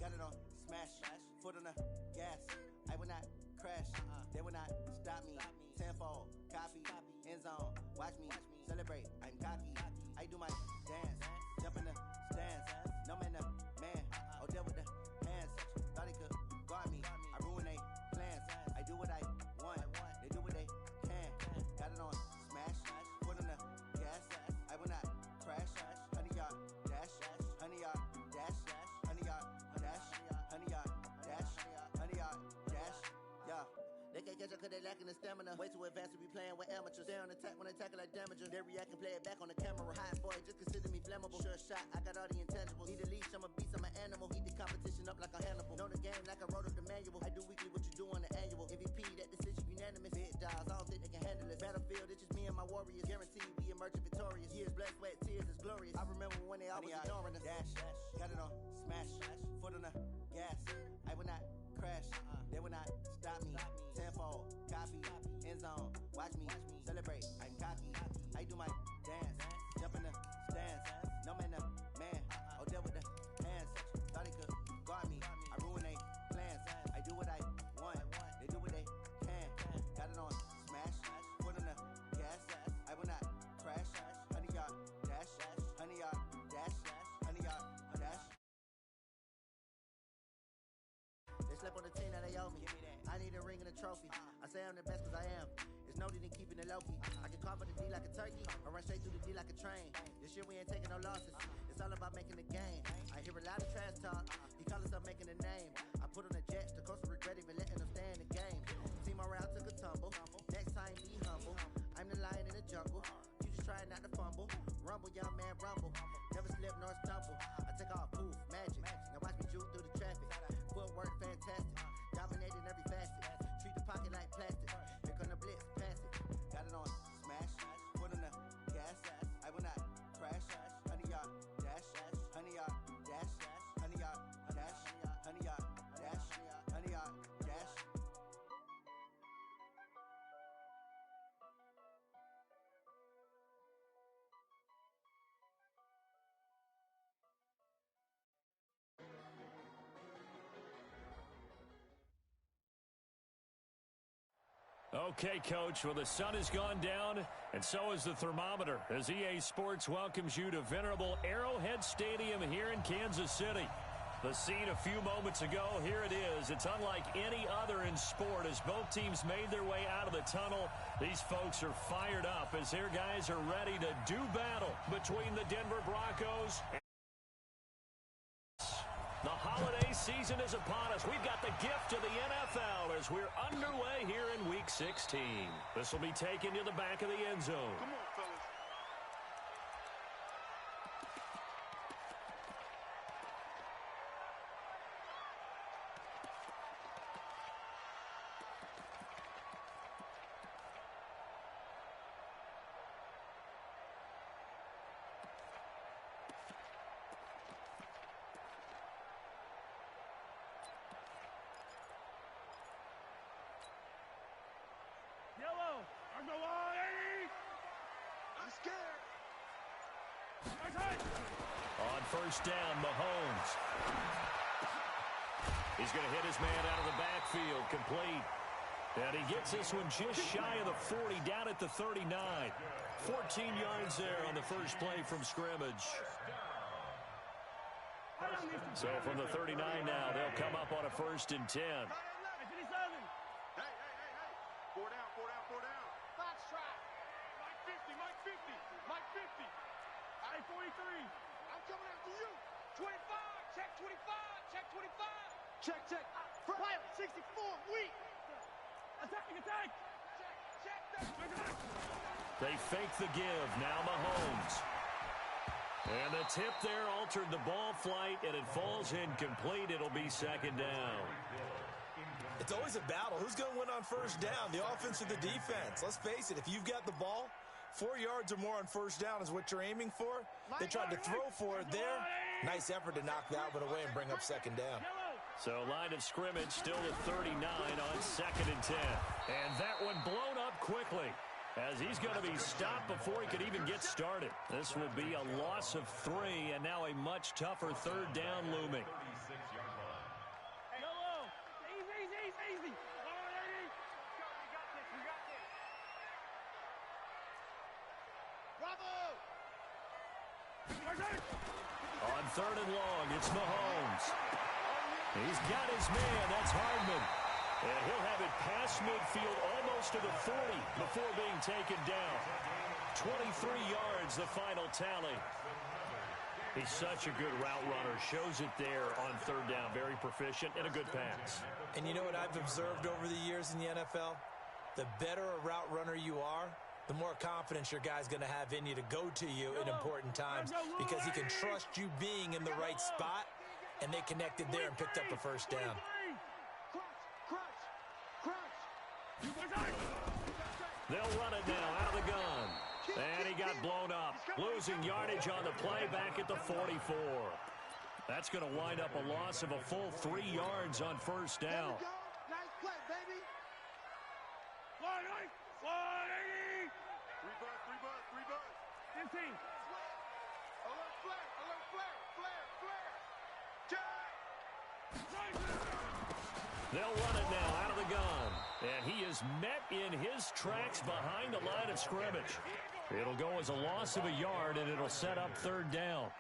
got it on smash, foot on the gas. I will not crash, they will not stop me. Tenfold, copy, end zone, watch me celebrate. I'm cocky, I do my dance, jump in the stands. No man, man, oh deal with the hands. Thought he could guard me, I ruin they plans. I do what I want, they do what they can. Got it on smash, foot on the gas. I will not crash, 100-yard dash, 100-yard dash, 100-yard dash, 100-yard dash, 100-yard dash. Yeah. They can't catch up cause they lacking the stamina. Way too advanced to be playing with amateurs. They on attack when they tackle like damagers. They react and play it back on the camera. Hot boy, just consider me flammable. Sure shot, I got all the intangibles. Need a leash, I'm a beast, I'm an animal. Heat the competition up like a Hannibal. Know the game like I wrote up the manual. I do weekly what you do on the annual. MVP, that decision unanimous. Big dogs, I don't think they can handle it. Battlefield, it's just me and my warriors. Guaranteed we emerge victorious. Years, blood, sweat, tears, it's glorious. I remember when they always ignoring us. Dash, got it on smash, foot on the gas. I will not crash, they will not stop me. Tenfold, copy, end zone, watch me celebrate. I'm cocky, I do my dance, jump in the stands. No man, man, oh deal with the hands. Thought he could guard me, I ruin they plans. I do what I want, they do what they can. Got it on smash, foot on the gas. I will not crash, 100-yard dash, 100-yard dash, 100-yard dash. They slept on the team that they owe me. I need a ring and a trophy. I say I'm the best cause I am. It's noted in keeping it low-key. I can carve up the D like a turkey or run straight through the D like a train. This year we ain't taking no losses. It's all about making the game. I hear a lot of trash talk. He call himself making a name. I put on the Jets. The coach will regret even letting them stay in the game. Team around took a tumble. Next time be humble. I'm the lion in the jungle. You just trying not to fumble. Rumble, young man, rumble. Never slip nor stumble. I take off, poof, magic. Now watch me juke through the traffic. Footwork fantastic. Dominating every facet. Treat the pocket like plastic. Here come the blitz, pass it. Got it on smash, foot on the gas. I will not crash, 100-yard dash, 100-yard dash, 100-yard dash, 100-yard dash, 100-yard dash. Okay, Coach, well, the sun has gone down, and so has the thermometer, as EA Sports welcomes you to venerable Arrowhead Stadium here in Kansas City. The scene a few moments ago, here it is. It's unlike any other in sport as both teams made their way out of the tunnel. These folks are fired up as their guys are ready to do battle between the Denver Broncos and the holiday season is upon us. We've got the gift of the NFL as we're underway here in Week 16. This will be taken to the back of the end zone. Come on, fellas. Yellow, I'm the line. I'm scared. On first down, Mahomes. He's going to hit his man out of the backfield, complete. And he gets this one just shy of the 40, down at the 39. 14 yards there on the first play from scrimmage. So from the 39 now, they'll come up on a 1st and 10. Four down. Box track. Mike 50, Mike 50. I-43. I'm coming after you. 25, check 25, check 25. Check. Fire, 64, weak. Attack. Check that. They fake the give. Now Mahomes. And the tip there altered the ball flight, and it falls incomplete. It'll be 2nd down. It's always a battle. Who's going to win on first down, the offense or the defense? Let's face it, if you've got the ball, 4 yards or more on first down is what you're aiming for. They tried to throw for it there. Nice effort to knock that one away and bring up 2nd down. So line of scrimmage still at 39 on 2nd and 10. And that one blown up quickly as he's going to be stopped before he could even get started. This will be a loss of 3, and now a much tougher 3rd down looming. On 3rd and long, it's Mahomes. He's got his man. That's Hardman. And he'll have it past midfield almost to the 40 before being taken down. 23 yards, the final tally. He's such a good route runner. Shows it there on 3rd down. Very proficient and a good pass. And you know what I've observed over the years in the NFL? The better a route runner you are, the more confidence your guy's going to have in you to go to you in important times because he can trust you being in the right spot, and they connected there and picked up a 1st down. They'll run it now out of the gun. And he got blown up. Losing yardage on the play back at the 44. That's going to wind up a loss of a full 3 yards on 1st down. Nice play, baby. Fly, fly. 3 bucks. 15. Alert flare. Check. They'll run it now out of the gun. And he is met in his tracks behind the line of scrimmage. It'll go as a loss of a yard, and it'll set up 3rd down.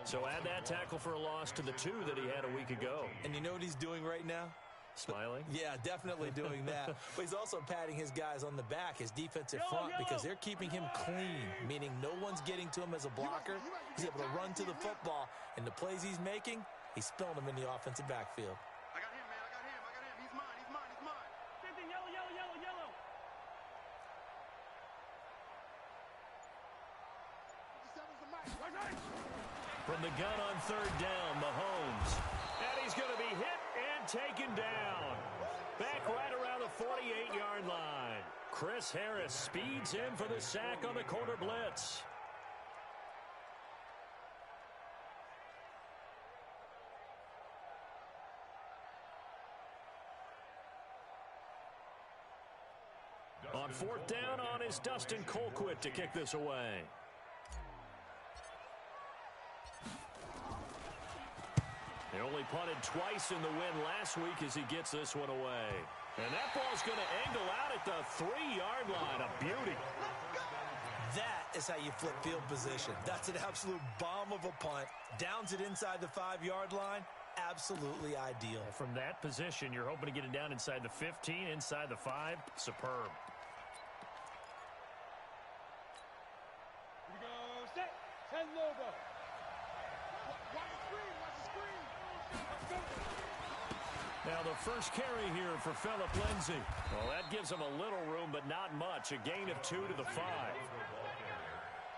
So add that tackle for a loss to the 2 that he had a week ago. And you know what he's doing right now? Smiling? Yeah, definitely doing that. But he's also patting his guys on the back, his defensive front, because they're keeping him clean, meaning no one's getting to him as a blocker. He's able to run to the football, and the plays he's making, he's spilling them in the offensive backfield. I got him, man. I got him. He's mine. 50, yellow. From the gun on 3rd down, Mahomes. And he's going to be hit and taken down. Back right around the 48-yard line. Chris Harris speeds in for the sack on the corner blitz. On 4th down on is Dustin Colquitt to kick this away. He only punted twice in the win last week as he gets this one away. And that ball's going to angle out at the 3-yard line. A beauty. That is how you flip field position. That's an absolute bomb of a punt. Downs it inside the 5-yard line. Absolutely ideal. From that position, you're hoping to get it down inside the 15, inside the 5. Superb. Here we go. Set. 10 logo. Watch the screen. Now the first carry here for Phillip Lindsay. Well, that gives him a little room, but not much. A gain of 2 to the 5.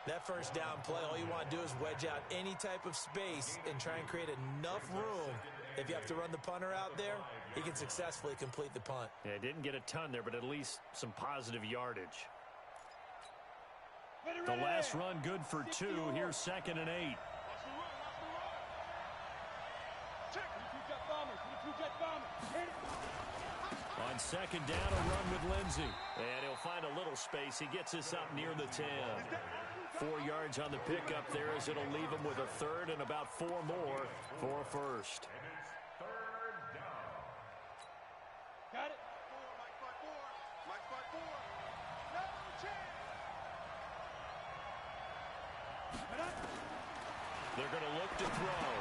That 1st down play, all you want to do is wedge out any type of space and try and create enough room. If you have to run the punter out there, he can successfully complete the punt. Yeah, didn't get a ton there, but at least some positive yardage. The last run good for 2. Here's 2nd and 8. On 2nd down, a run with Lindsay. And he'll find a little space. He gets us up near the 10. 4 yards on the pickup there as it'll leave him with a 3rd and about 4 more for a 1st. Got it. Mike 4. No chance. They're going to look to throw.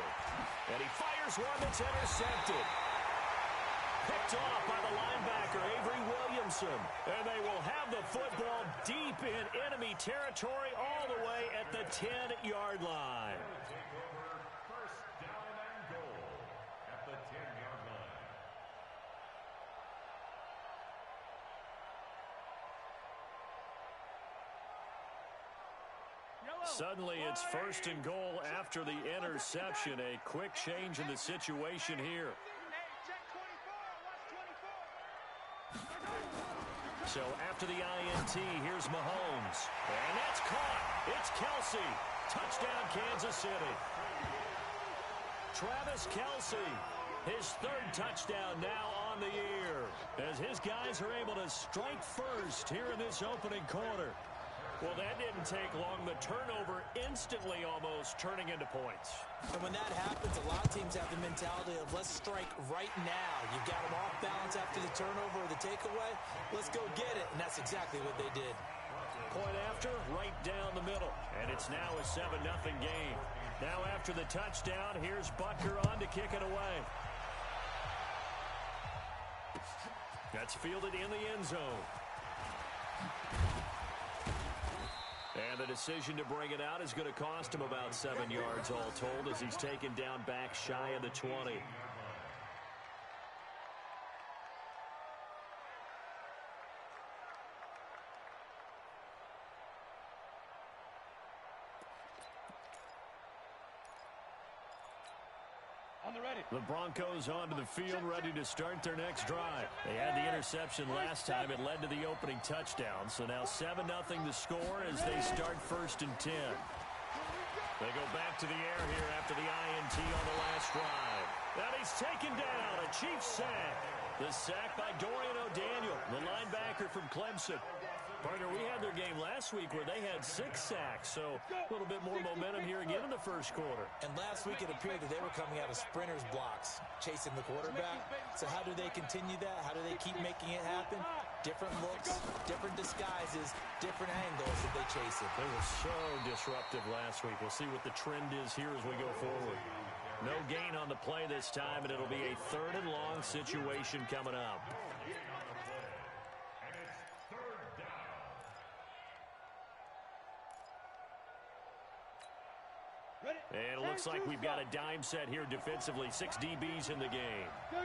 And he fires one that's intercepted. Picked off by the linebacker, Avery Williamson. And they will have the football deep in enemy territory all the way at the 10-yard line. First down and goal at the 10-yard line. Suddenly it's 1st and goal after the interception. A quick change in the situation here. So after the INT, here's Mahomes. And that's caught. It's Kelsey. Touchdown, Kansas City. Travis Kelsey, his 3rd touchdown now on the year, as his guys are able to strike first here in this opening quarter. Well, that didn't take long. The turnover instantly almost turning into points. And when that happens, a lot of teams have the mentality of let's strike right now. You've got them off balance after the turnover or the takeaway. Let's go get it. And that's exactly what they did. Point after, right down the middle. And it's now a 7-0 game. Now after the touchdown, here's Butker on to kick it away. That's fielded in the end zone. And the decision to bring it out is going to cost him about 7 yards all told as he's taken down back shy of the 20. The Broncos onto the field, ready to start their next drive. They had the interception last time. It led to the opening touchdown. So now 7-0 the score as they start 1st and 10. They go back to the air here after the INT on the last drive. And he's taken down. A Chiefs sack. The sack by Dorian O'Daniel, the linebacker from Clemson. Partner, we had their game last week where they had 6 sacks, so a little bit more momentum here again in the first quarter. And last week it appeared that they were coming out of sprinters blocks, chasing the quarterback. So how do they continue that? How do they keep making it happen? Different looks, different disguises, different angles that they chase it. They were so disruptive last week. We'll see what the trend is here as we go forward. No gain on the play this time, and it'll be a 3rd and long situation coming up. And it looks like we've got a dime set here defensively. 6 DBs in the game. Go!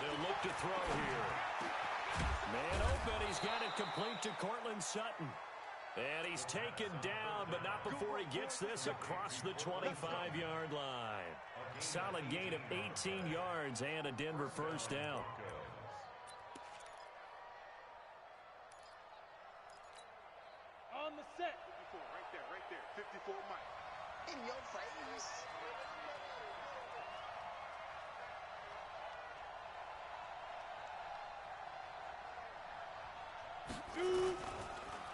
They'll look to throw here. Man open. He's got it complete to Cortland Sutton. And he's taken down, but not before he gets this across the 25-yard line. Solid gain of 18 yards and a Denver first down. On the set. 54, right there. 54, Mike. In your face.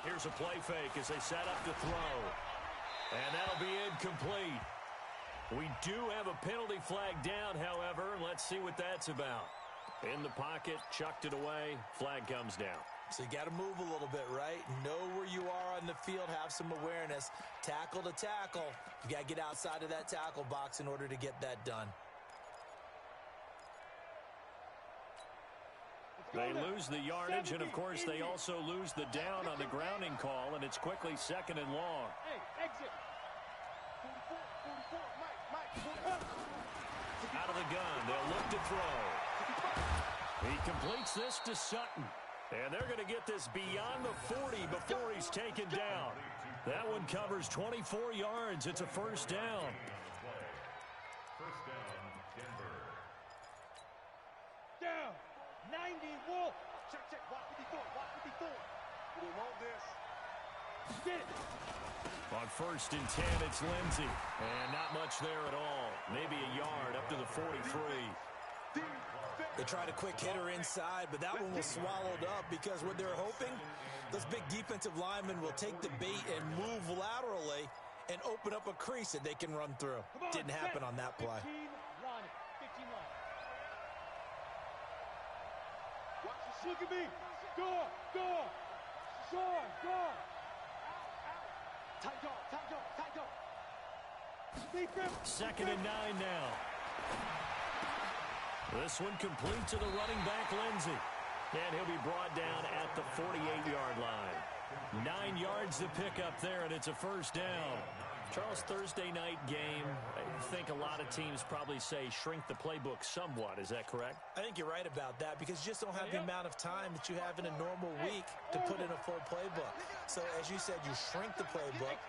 Here's a play fake as they set up to throw. And that'll be incomplete. We do have a penalty flag down, however. Let's see what that's about. In the pocket, chucked it away. Flag comes down. So you got to move a little bit, right? Know where you are on the field, have some awareness. Tackle to tackle. You got to get outside of that tackle box in order to get that done. They lose the yardage, and of course they also lose the down on the grounding call, and it's quickly 2nd and long. Hey, exit. 44, Mike. Out of the gun, they'll look to throw. He completes this to Sutton. And they're going to get this beyond the 40 before he's taken down. That one covers 24 yards. It's a first down. First down, Denver. Down. 90, Wolf. Check. Watch what he thought. We want this. Get it. On 1st and 10, it's Lindsey. And not much there at all. Maybe a yard up to the 43. They tried a quick hitter inside, but that one was swallowed up because what they're hoping, those big defensive linemen will take the bait and move laterally and open up a crease that they can run through. Didn't happen on that play. 15 line. Watch the Look at me. Go. Sean. Tight dog. Defense. 2nd and 9 now. This one complete to the running back, Lindsey. And he'll be brought down at the 48-yard line. 9 yards to pick up there, and it's a first down. Charles, Thursday night game, I think a lot of teams probably say shrink the playbook somewhat. Is that correct? I think you're right about that because you just don't have the amount of time that you have in a normal week to put in a full playbook. So, as you said, you shrink the playbook,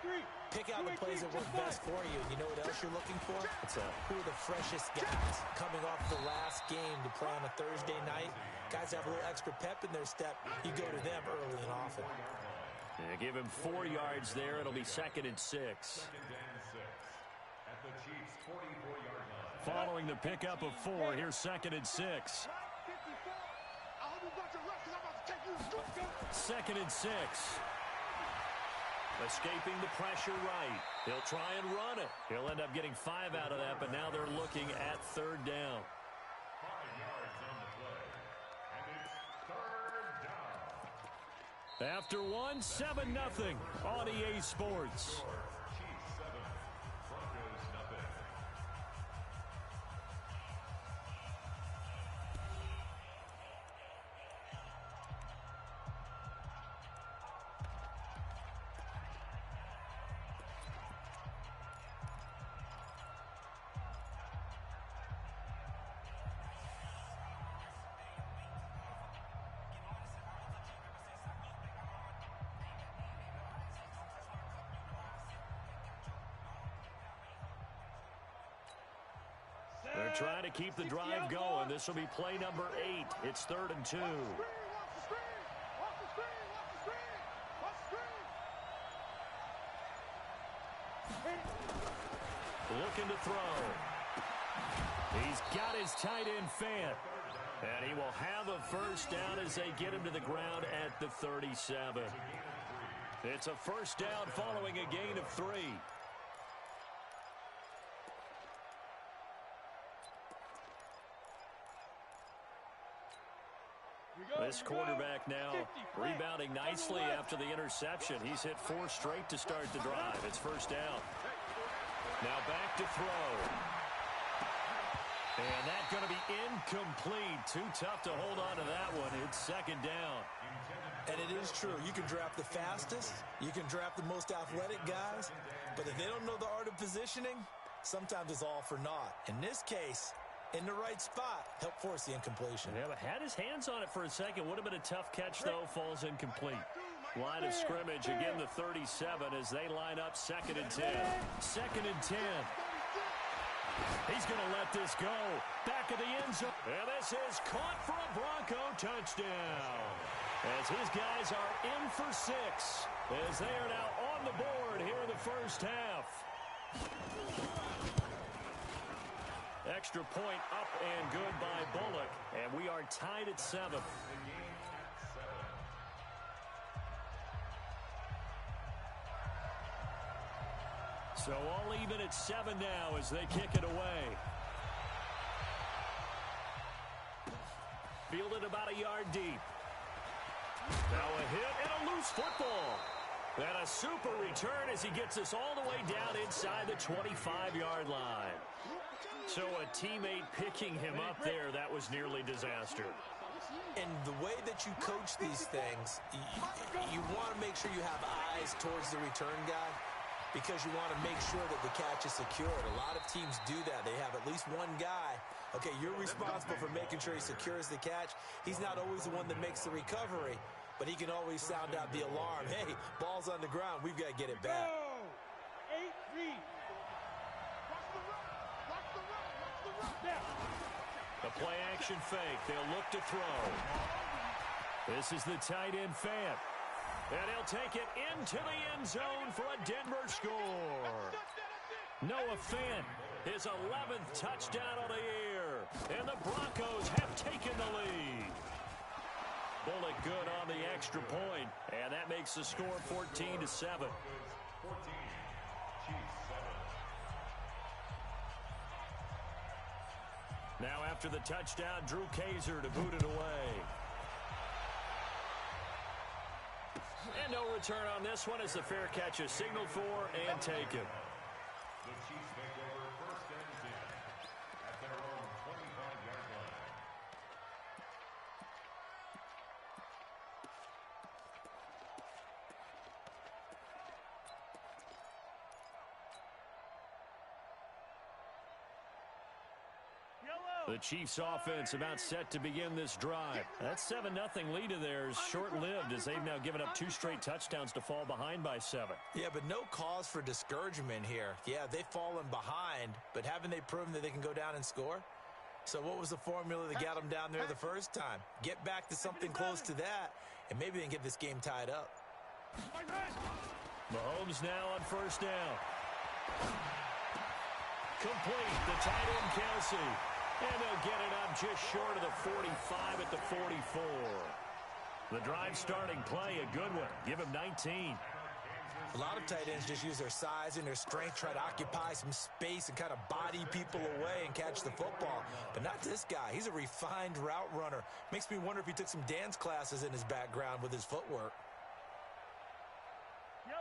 pick out the plays that work best for you. You know what else you're looking for? What's that? Who are the freshest guys coming off the last game to play on a Thursday night? Guys have a little extra pep in their step. You go to them early and often. Yeah, give him 4 yards there. It'll be 2nd and 6. 2nd and 6 at the Chiefs' 44-yard line. Following the pickup of 4, here's 2nd and 6. 2nd and 6. Escaping the pressure right. He'll try and run it. He'll end up getting 5 out of that, but now they're looking at 3rd down. 5 yards on the play. And it's After one, 7-0 on EA Sports. Chiefs 7, Broncos nothing. They're trying to keep the drive going. This will be play number 8. It's 3rd and 2. Looking to throw. He's got his tight end Fant. And he will have a first down as they get him to the ground at the 37. It's a first down following a gain of 3. This quarterback now rebounding nicely after the interception. He's hit 4 straight to start the drive. It's first down. Now back to throw. And that's going to be incomplete. Too tough to hold on to that one. It's second down. And it is true. You can draft the fastest. You can draft the most athletic guys. But if they don't know the art of positioning, sometimes it's all for naught. In this case, in the right spot, help force the incompletion. Yeah, but had his hands on it for a second. Would have been a tough catch, though. Falls incomplete. Line of scrimmage, again the 37 as they line up 2nd and 10. 2nd and 10. He's going to let this go. Back of the end zone. And this is caught for a Bronco touchdown. As his guys are in for 6. As they are now on the board here in the first half. Extra point up and good by Bullock. And we are tied at 7. So all even at 7 now as they kick it away. Fielded about a yard deep. Now a hit and a loose football. And a super return as he gets us all the way down inside the 25-yard line. So a teammate picking him up there, that was nearly disaster. And the way that you coach these things, you want to make sure you have eyes towards the return guy because you want to make sure that the catch is secured. A lot of teams do that. They have at least one guy. Okay, you're responsible for making sure he secures the catch. He's not always the one that makes the recovery, but he can always sound out the alarm. Hey, ball's on the ground. We've got to get it back. 8-3. A play-action fake. They'll look to throw. This is the tight end Fant. And he'll take it into the end zone for a Denver score. Noah Fant, his 11th touchdown of the year. And the Broncos have taken the lead. Bullock good on the extra point. And that makes the score 14-7. 14, Chiefs 7. Now after the touchdown, Drew Kaiser to boot it away. And no return on this one as the fair catch is signaled for and taken. The Chiefs make over 1st and 10 at their own 25-yard line. The Chiefs offense about set to begin this drive. That 7-0 lead of theirs short-lived as they've now given up 2 straight touchdowns to fall behind by 7. Yeah, but no cause for discouragement here. Yeah, they've fallen behind, but haven't they proven that they can go down and score? So what was the formula that got them down there the first time? Get back to something close to that, and maybe they can get this game tied up. Mahomes now on first down. Complete. The tight end Kelsey. And they'll get it up just short of the 45 at the 44. The drive starting play, a good one. Give him 19. A lot of tight ends just use their size and their strength, try to occupy some space and kind of body people away and catch the football. But not this guy. He's a refined route runner. Makes me wonder if he took some dance classes in his background with his footwork.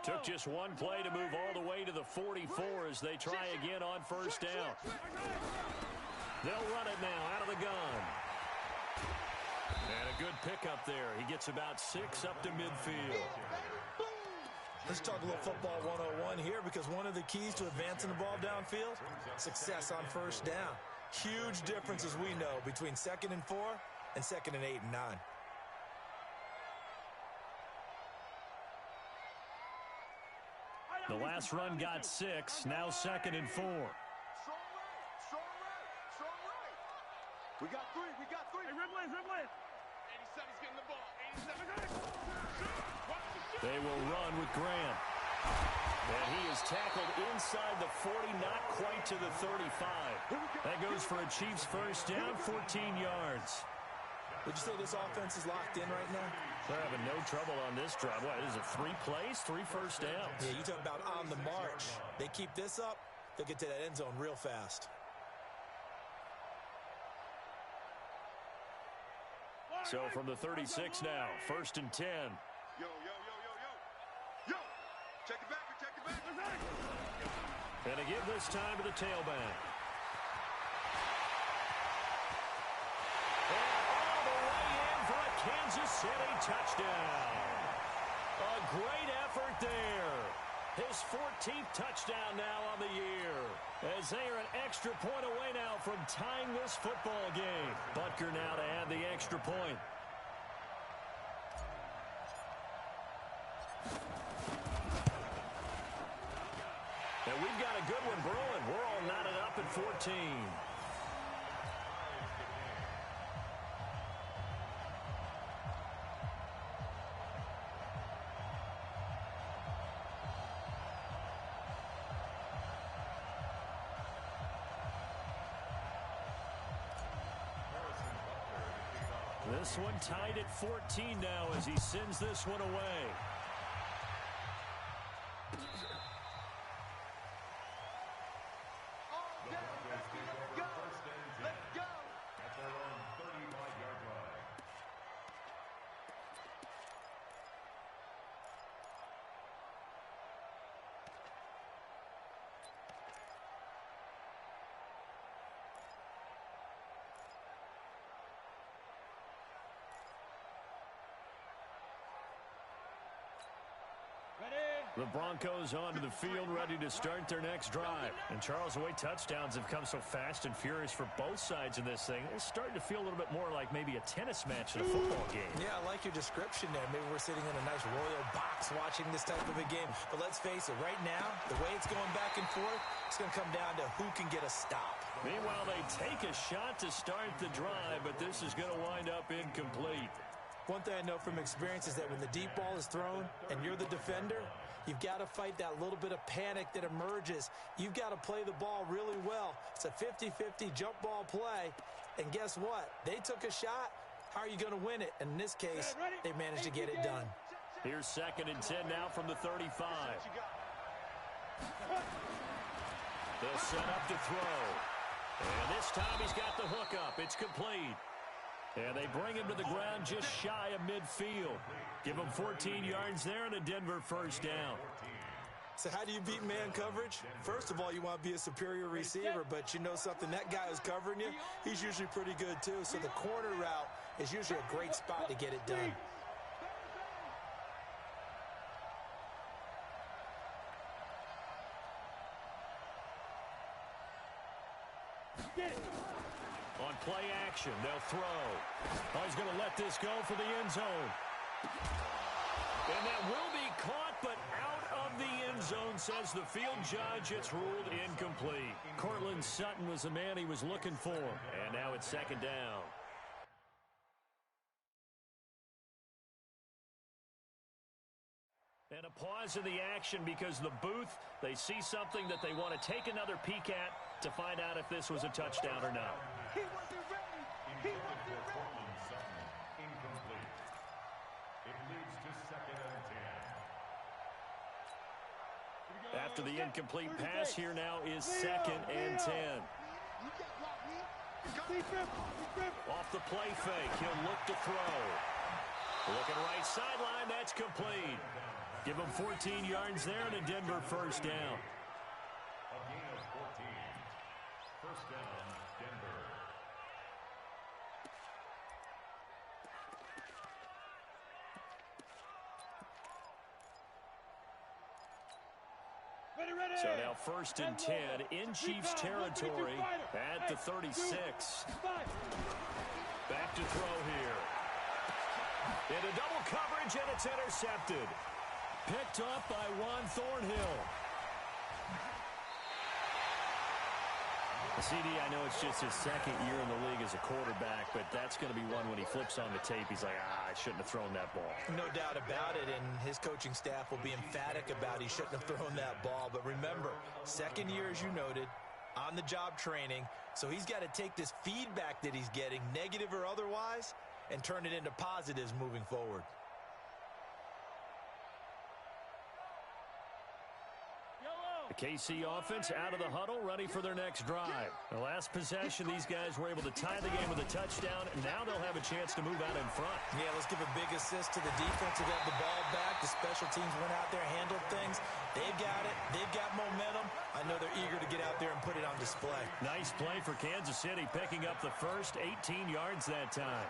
Took just one play to move all the way to the 44 as they try again on first down. They'll run it now out of the gun. And a good pickup there. He gets about 6 up to midfield. Let's talk a little football 101 here, because one of the keys to advancing the ball downfield, success on first down. Huge difference, as we know, between 2nd and 4 and 2nd and 8 and 9. The last run got 6, now 2nd and 4. Strong right, strong right, strong right. We got 3, we got 3. Hey, Rimlin. 87's getting the ball. 87. They will run with Grant. And he is tackled inside the 40, not quite to the 35. That goes for a Chiefs first down, 14 yards. Would you say this offense is locked in right now? They're having no trouble on this drive. What, is it 3 plays, 3 first downs? Yeah, you talk about on the march. They keep this up, they'll get to that end zone real fast. So from the 36 now, 1st and 10. Yo. Check it back. And they give this time to the tailback. And all the way in for a Kansas City touchdown. A great effort there. His 14th touchdown now on the year, as they are an extra point away now from tying this football game. Butker now to add the extra point. And we've got a good one brewing. We're all knotted up at 14. This one tied at 14 now as he sends this one away. The Broncos onto the field, ready to start their next drive. And Charles, the way touchdowns have come so fast and furious for both sides in this thing, it's starting to feel a little bit more like maybe a tennis match in a football game. Yeah, I like your description there. Maybe we're sitting in a nice royal box watching this type of a game. But let's face it, right now, the way it's going back and forth, it's going to come down to who can get a stop. Meanwhile, they take a shot to start the drive, but this is going to wind up incomplete. One thing I know from experience is that when the deep ball is thrown and you're the defender, you've got to fight that little bit of panic that emerges. You've got to play the ball really well. It's a 50-50 jump ball play. And guess what? They took a shot. How are you going to win it? And in this case, they managed to get it done. Here's 2nd and 10 now from the 35. They'll set up to throw. And this time he's got the hook up. It's complete. And they bring him to the ground just shy of midfield. Give him 14 yards there and a Denver first down. So how do you beat man coverage? First of all, you want to be a superior receiver, but you know something, that guy who's covering you, he's usually pretty good too. So the corner route is usually a great spot to get it done. On play action, they'll throw. Oh, he's going to let this go for the end zone. And that will be caught, but out of the end zone, says the field judge. It's ruled incomplete. Cortland Sutton was the man he was looking for. And now it's 2nd down. And a pause in the action because the booth, they see something that they want to take another peek at to find out if this was a touchdown or not. He wasn't ready. He wasn't ready. Incomplete. It leads to 2nd and 10. After the incomplete pass, here now is 2nd and 10. Off the play fake, he'll look to throw. Looking right sideline, that's complete. Give them 14 yards there and a Denver first down. A gain of 14. First down, Denver. So now first and 10 in Chiefs territory at the 36. Back to throw here. Into double coverage, and it's intercepted. Picked up by Juan Thornhill. CD, I know it's just his second year in the league as a quarterback, but that's going to be one when he flips on the tape. He's like, I shouldn't have thrown that ball. No doubt about it, and his coaching staff will be emphatic about he shouldn't have thrown that ball. But remember, second year, as you noted, on-the-job training, so he's got to take this feedback that he's getting, negative or otherwise, and turn it into positives moving forward. The KC offense out of the huddle, ready for their next drive. The last possession, these guys were able to tie the game with a touchdown, and now they'll have a chance to move out in front. Yeah, let's give a big assist to the defense who got the ball back. The special teams went out there, handled things. They've got it. They've got momentum. I know they're eager to get out there and put it on display. Nice play for Kansas City, picking up the first 18 yards that time.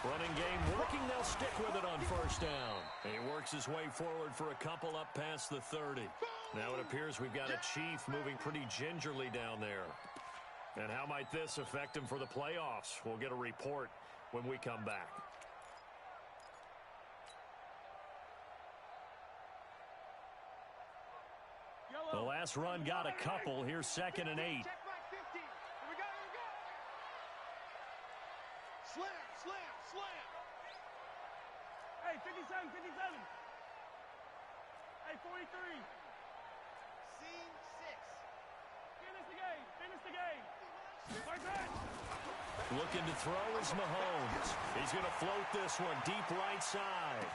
Running game working, they'll stick with it on first down. He works his way forward for a couple up past the 30. Now it appears we've got a Chief moving pretty gingerly down there. And how might this affect him for the playoffs? We'll get a report when we come back. The last run got a couple. Here's 2nd and 8. Slam, slam, slam. Hey, 57, 57. Hey, 43. Scene 6. Finish the game, finish the game. Looking to throw is Mahomes. He's going to float this one deep right side.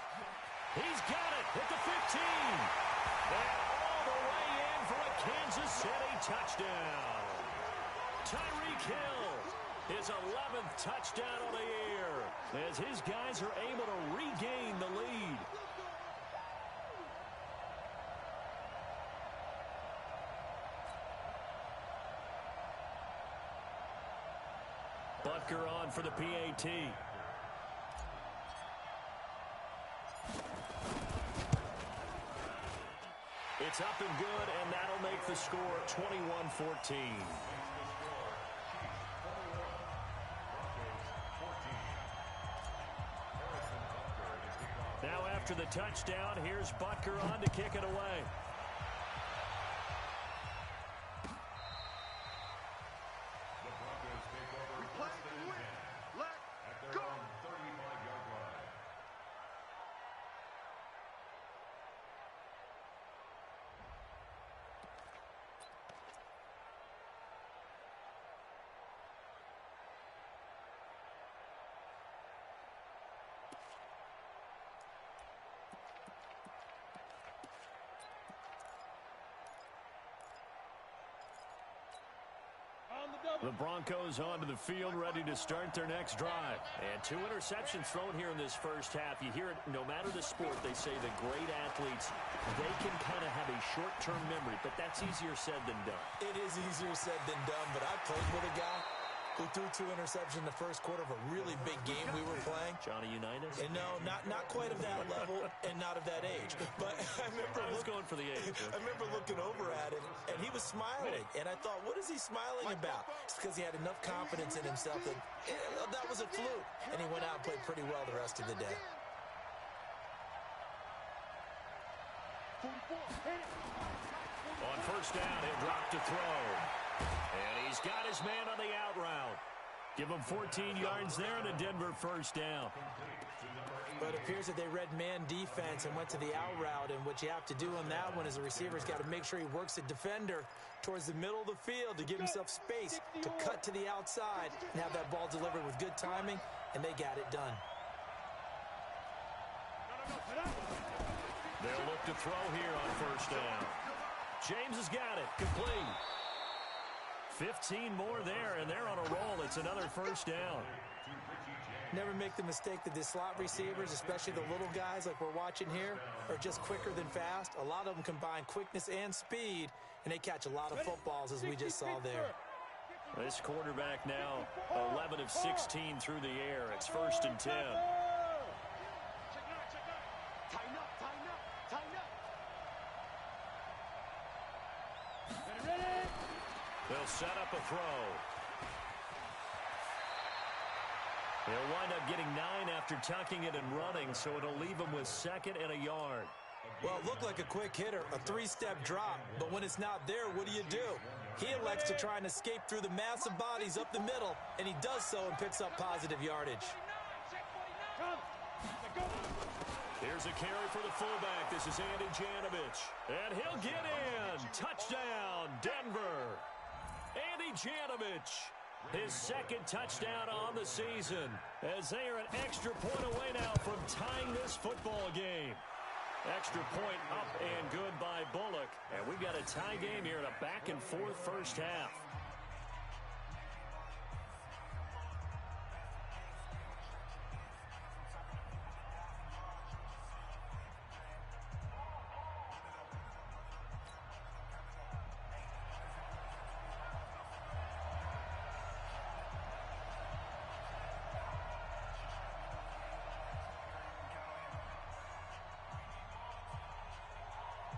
He's got it at the 15. And all the way in for a Kansas City touchdown. Tyreek Hill. His 11th touchdown of the year as his guys are able to regain the lead. Butker on for the PAT. It's up and good, and that'll make the score 21-14. Now after the touchdown, here's Butker on to kick it away. The Broncos take over first and 10 at their own 35-yard line. The Broncos onto the field, ready to start their next drive. And 2 interceptions thrown here in this first half. You hear it, no matter the sport, they say the great athletes, they can kind of have a short-term memory, but that's easier said than done. It is easier said than done, but I played with a guy who threw 2 interceptions in the first quarter of a really big game we were playing. Johnny Unitas? And no, not quite of that level and not of that age. But I remember going for the age. I remember looking over at him, and he was smiling. And I thought, what is he smiling about? It's because he had enough confidence in himself that that was a fluke. And he went out and played pretty well the rest of the day. On first down, he'll drop to throw. And he's got his man on the out route. Give him 14 yards there and a Denver first down. But it appears that they read man defense and went to the out route. And what you have to do on that one is the receiver's got to make sure he works the defender towards the middle of the field to give himself space to cut to the outside and have that ball delivered with good timing, and they got it done. They'll look to throw here on first down. James has got it. Complete. 15 more there, and they're on a roll. It's another first down. Never make the mistake that the slot receivers, especially the little guys like we're watching here, are just quicker than fast. A lot of them combine quickness and speed, and they catch a lot of footballs, as we just saw there. This quarterback now 11 of 16 through the air. It's first and 10. They'll set up a throw. They'll wind up getting 9 after tucking it and running, so it'll leave them with 2nd and a yard. Well, it looked like a quick hitter, a 3-step drop, but when it's not there, what do? He elects to try and escape through the massive bodies up the middle, and he does so and picks up positive yardage. Here's a carry for the fullback. This is Andy Janovich, and he'll get in. Touchdown, Denver. Andy Janovich, his 2nd touchdown on the season, as they are an extra point away now from tying this football game. Extra point up and good by Bullock, and we've got a tie game here in a back-and-forth first half.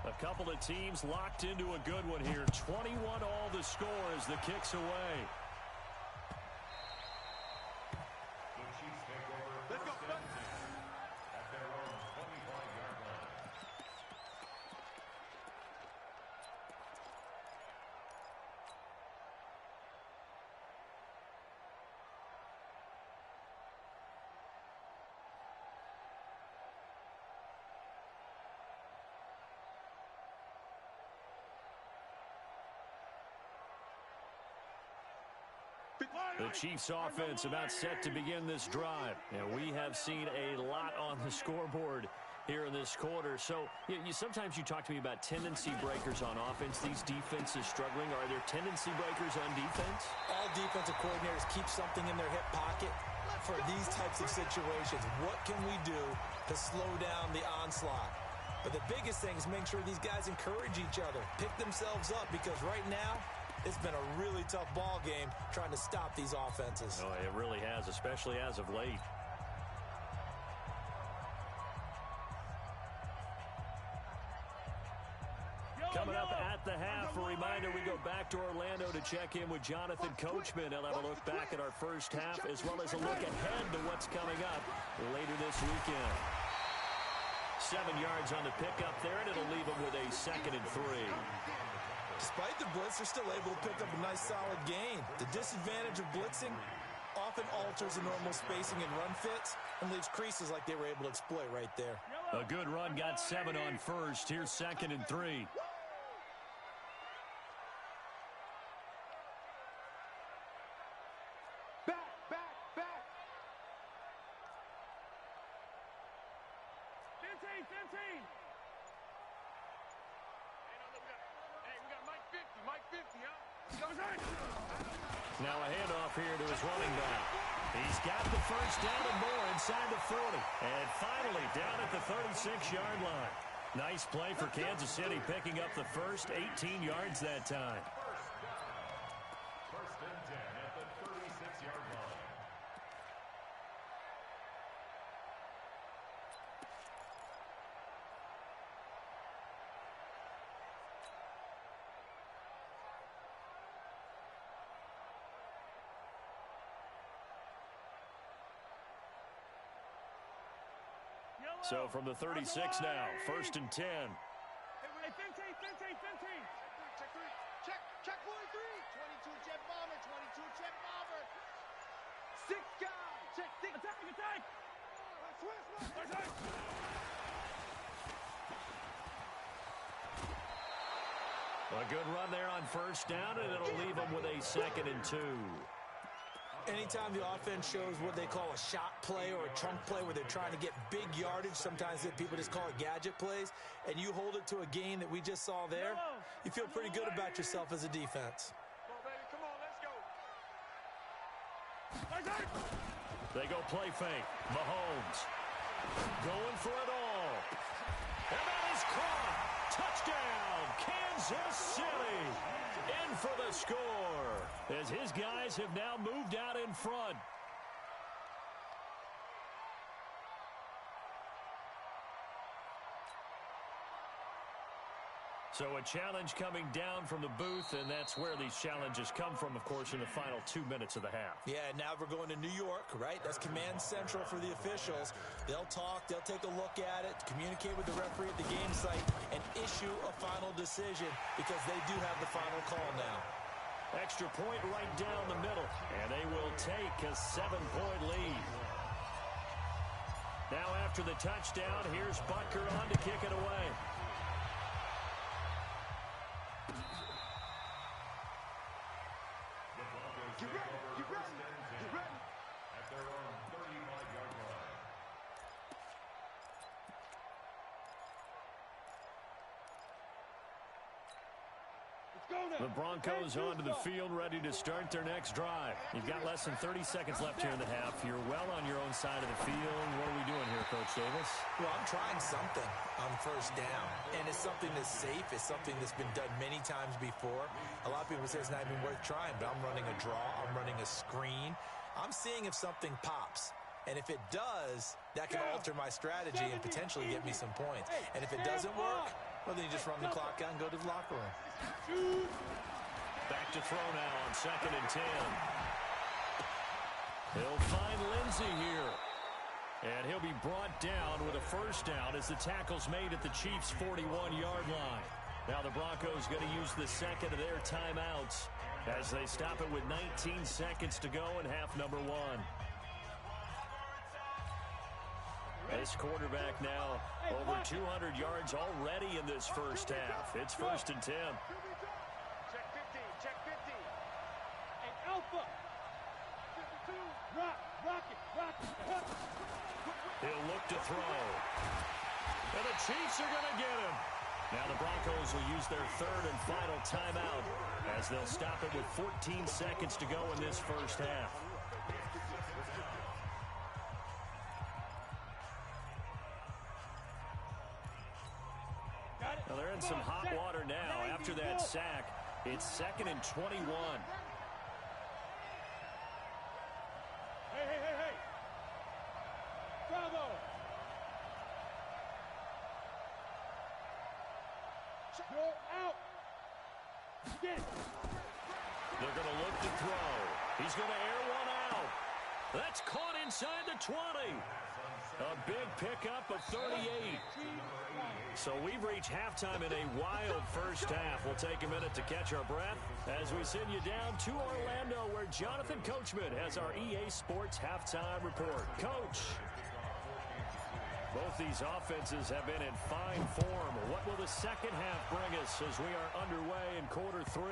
A couple of teams locked into a good one here. 21 all the score as the kick's away. The Chiefs take over first and 10 at their own 25-yard line. The Chiefs offense about set to begin this drive. And we have seen a lot on the scoreboard here in this quarter. So sometimes you talk to me about tendency breakers on offense. These defenses struggling. Are there tendency breakers on defense? All defensive coordinators keep something in their hip pocket for these types of situations. What can we do to slow down the onslaught? But the biggest thing is make sure these guys encourage each other, pick themselves up, because right now, it's been a really tough ball game trying to stop these offenses. Oh, it really has, especially as of late. Coming up at the half, a reminder, we go back to Orlando to check in with Jonathan Coachman. He'll have a look back at our first half, as well as a look ahead to what's coming up later this weekend. 7 yards on the pickup there, and it'll leave him with a 2nd and 3. Despite the blitz, they're still able to pick up a nice solid gain. The disadvantage of blitzing often alters the normal spacing and run fits and leaves creases like they were able to exploit right there. A good run, got 7 on first. Here's 2nd and 3. Back. 15. Now a handoff here to his running back. He's got the first down and more inside the 40. And finally down at the 36-yard line. Nice play for Kansas City, picking up the first 18 yards that time. First and 10 at the 36-yard line. So from the 36 now, first and 10. Hey, 15. Check 43. 22 jet bomber, 22 jet bomber. 6 guys. Check 6. Attack. A good run there on first down, and it'll leave them with a 2nd and 2. Anytime the offense shows what they call a shot play or a chunk play where they're trying to get big yardage, sometimes people just call it gadget plays, and you hold it to a gain that we just saw there, you feel pretty good about yourself as a defense. Come on, baby. Come on, let's go. They go play fake. Mahomes going for it all. And that is caught. Touchdown, Kansas City. In for the score as his guys have now moved out in front. So a challenge coming down from the booth, and that's where these challenges come from, of course, in the final 2 minutes of the half. Yeah, now we're going to New York, right? That's command central for the officials. They'll talk, they'll take a look at it, communicate with the referee at the game site, and issue a final decision because they do have the final call now. Extra point right down the middle, and they will take a 7-point lead. Now after the touchdown, here's Butker on to kick it away. Get ready, get ready, get ready. At their own 35-yard line. The Broncos onto the field, ready to start their next drive. You've got less than 30 seconds left here in the half. You're well on your own side of the field. What are we doing here, Coach Davis? Well, I'm trying something on first down, and it's something that's safe. It's something that's been done many times before. A lot of people say it's not even worth trying, but I'm running a draw. I'm running a screen. I'm seeing if something pops. And if it does, that can alter my strategy and potentially get me some points. And if it doesn't work, well, then you just run the clock out and go to the locker room. Back to throw now on 2nd and 10. He'll find Lindsey here. And he'll be brought down with a first down as the tackle's made at the Chiefs' 41-yard line. Now the Broncos going to use the second of their timeouts as they stop it with 19 seconds to go in half number 1. This quarterback now over 200 yards already in this first half. It's 1st and 10. Check 15, check 15. Hey, Alpha. 52. Rock it. He'll look to throw. And the Chiefs are going to get him. Now the Broncos will use their third and final timeout as they'll stop it with 14 seconds to go in this first half. Well, they're in some hot water now after that sack. It's 2nd and 21. Hey. Bravo. Go out. Get it. They're going to look to throw. He's going to air one out. That's caught inside the 20. A big pickup of 38. So we've reached halftime in a wild first half. We'll take a minute to catch our breath as we send you down to Orlando, where Jonathan Coachman has our EA Sports halftime report. Coach, both these offenses have been in fine form. What will the second half bring us as we are underway in quarter 3?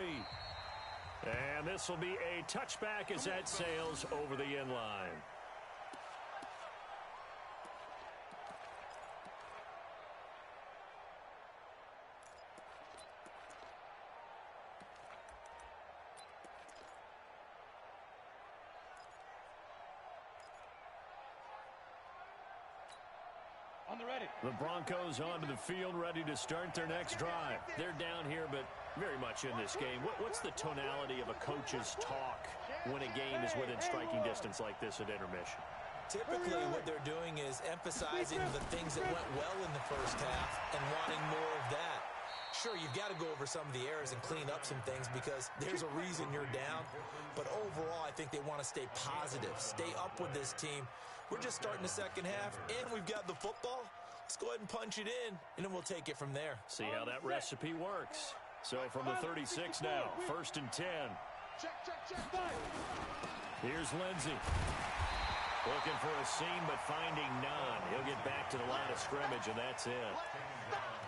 And this will be a touchback as that sails over the end line. The Broncos onto the field, ready to start their next drive. They're down here, but very much in this game. What's the tonality of a coach's talk when a game is within striking distance like this at intermission? Typically, what they're doing is emphasizing the things that went well in the first half and wanting more of that. Sure, you've got to go over some of the errors and clean up some things because there's a reason you're down. But overall, I think they want to stay positive, stay up with this team. We're just starting the second half, and we've got the football. Let's go ahead and punch it in, and then we'll take it from there. See how that recipe works. So from the 36 now, 1st and 10. Check. Here's Lindsey. Looking for a seam, but finding none. He'll get back to the line of scrimmage, and that's it.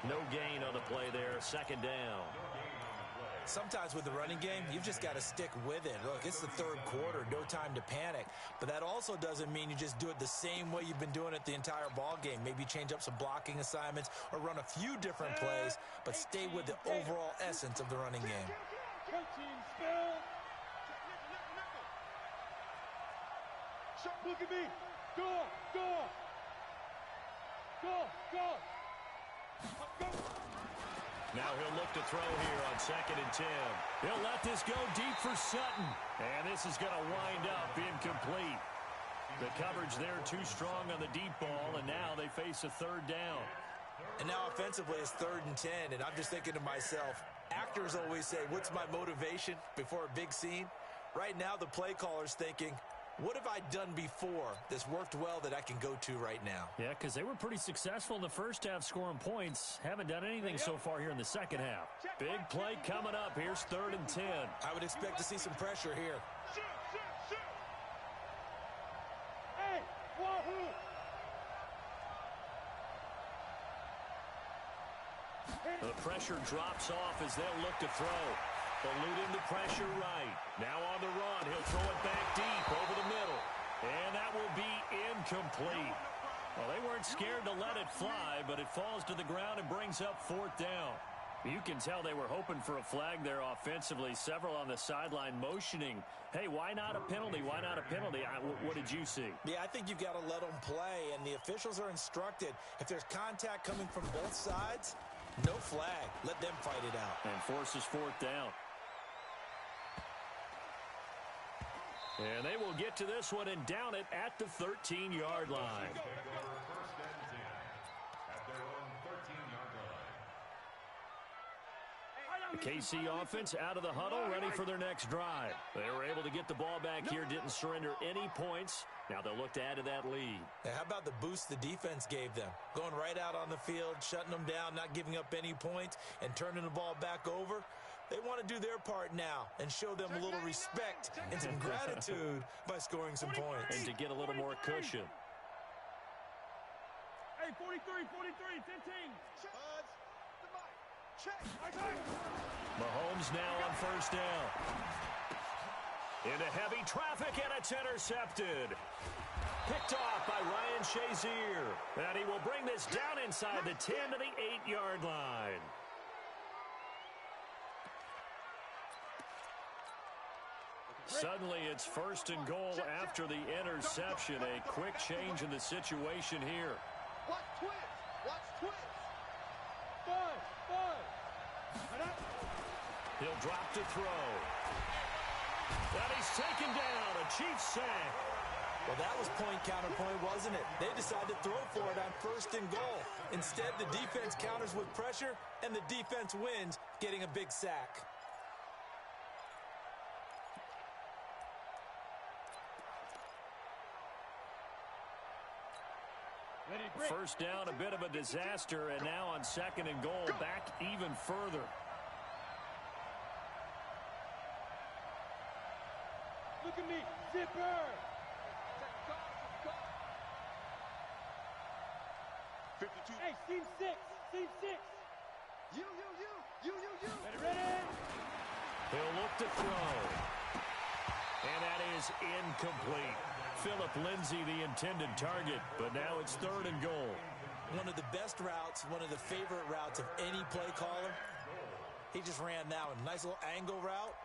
No gain on the play there. 2nd down. Sometimes with the running game, you've just got to stick with it. Look, it's the third quarter, no time to panic. But that also doesn't mean you just do it the same way you've been doing it the entire ball game. Maybe change up some blocking assignments or run a few different plays, but stay with the overall essence of the running game. Look at me. Go. Now he'll look to throw here on 2nd and 10. He'll let this go deep for Sutton. And this is going to wind up incomplete. The coverage there too strong on the deep ball, and now they face a 3rd down. And now offensively it's 3rd and 10, and I'm just thinking to myself, actors always say, what's my motivation before a big scene? Right now the play caller's thinking, what have I done before that's worked well that I can go to right now? Yeah, because they were pretty successful in the first half scoring points. Haven't done anything so far here in the second half. Big play coming up. Here's 3rd and 10. I would expect to see some pressure here. Hey, wahoo! The pressure drops off as they'll look to throw. Eluding the pressure right. Now on the run. He'll throw it back deep over the middle. And that will be incomplete. Well, they weren't scared to let it fly, but it falls to the ground and brings up 4th down. You can tell they were hoping for a flag there offensively. Several on the sideline motioning. Hey, why not a penalty? Why not a penalty? What did you see? Yeah, I think you've got to let them play, and the officials are instructed. If there's contact coming from both sides, no flag. Let them fight it out. And forces 4th down. And they will get to this one and down it at the 13-yard line. The KC offense out of the huddle, ready for their next drive. They were able to get the ball back here, didn't surrender any points. Now they'll look to add to that lead. Now, how about the boost the defense gave them? Going right out on the field, shutting them down, not giving up any points, and turning the ball back over. They want to do their part now and show them a little respect and some gratitude by scoring some points. And to get a little more cushion. Hey, 43, 15. Check. Mahomes now on 1st down. Into heavy traffic, and it's intercepted. Picked off by Ryan Shazier. And he will bring this down inside the 10 to the 8-yard line. Suddenly, it's 1st and goal after the interception. A quick change in the situation here. Watch twist. He'll drop to throw. And he's taken down. A Chiefs sack. Well, that was point counterpoint, wasn't it? They decided to throw for it on 1st and goal. Instead, the defense counters with pressure, and the defense wins, getting a big sack. First down, a bit of a disaster, and now on 2nd and goal, back even further. Look at me, zipper. 52. Hey, seam 6. You. Ready? He'll look to throw. And that is incomplete. Philip Lindsay, the intended target, but now it's 3rd and goal. One of the best routes, one of the favorite routes of any play caller. He just ran that one. Nice little angle route.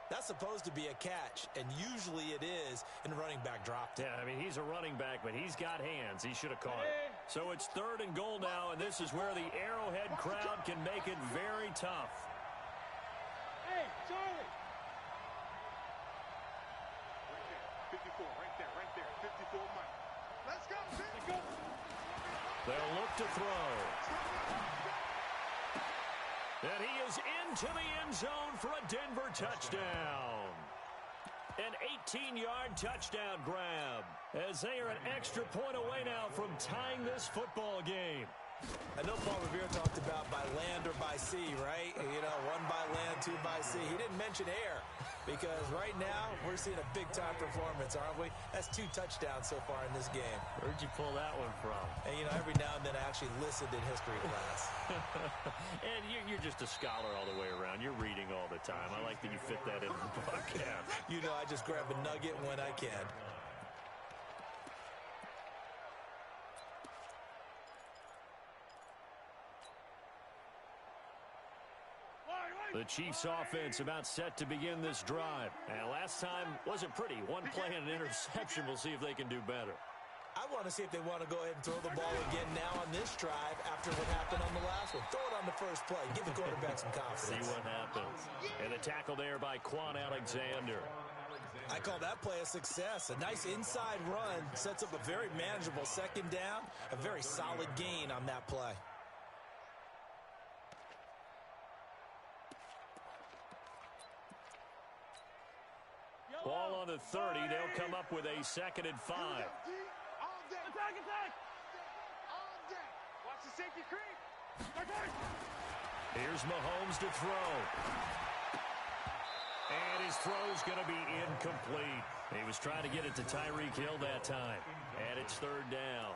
That's supposed to be a catch, and usually it is, and the running back dropped it. Yeah, I mean, he's a running back, but he's got hands. He should have caught it. So it's 3rd and goal now, and this is where the Arrowhead crowd can make it very tough. Hey, Charlie. 54, right there. 54 Mike. Let's go. They'll look to throw. And he is into the end zone for a Denver touchdown. An 18-yard touchdown grab, as they are an extra point away now from tying this football game. I know Paul Revere talked about by land or by sea, right? You know, 1 by land, 2 by sea. He didn't mention air. Because right now, we're seeing a big-time performance, aren't we? That's 2 touchdowns so far in this game. Where'd you pull that one from? And, you know, every now and then I actually listened in history class. And you're just a scholar all the way around. You're reading all the time. I like that you fit that in the broadcast. You know, I just grab a nugget when I can. The Chiefs offense about set to begin this drive. And last time wasn't pretty. One play and an interception. We'll see if they can do better. I want to see if they want to go ahead and throw the ball again now on this drive after what happened on the last one. Throw it on the first play. Give the quarterback some confidence. See what happens. And the tackle there by Quan Alexander. I call that play a success. A nice inside run sets up a very manageable second down. A very solid gain on that play. Ball on the 30. They'll come up with a 2nd and 5. Attack, attack! On deck! Watch the safety creep! Here's Mahomes to throw. And his throw's going to be incomplete. He was trying to get it to Tyreek Hill that time. And it's 3rd down.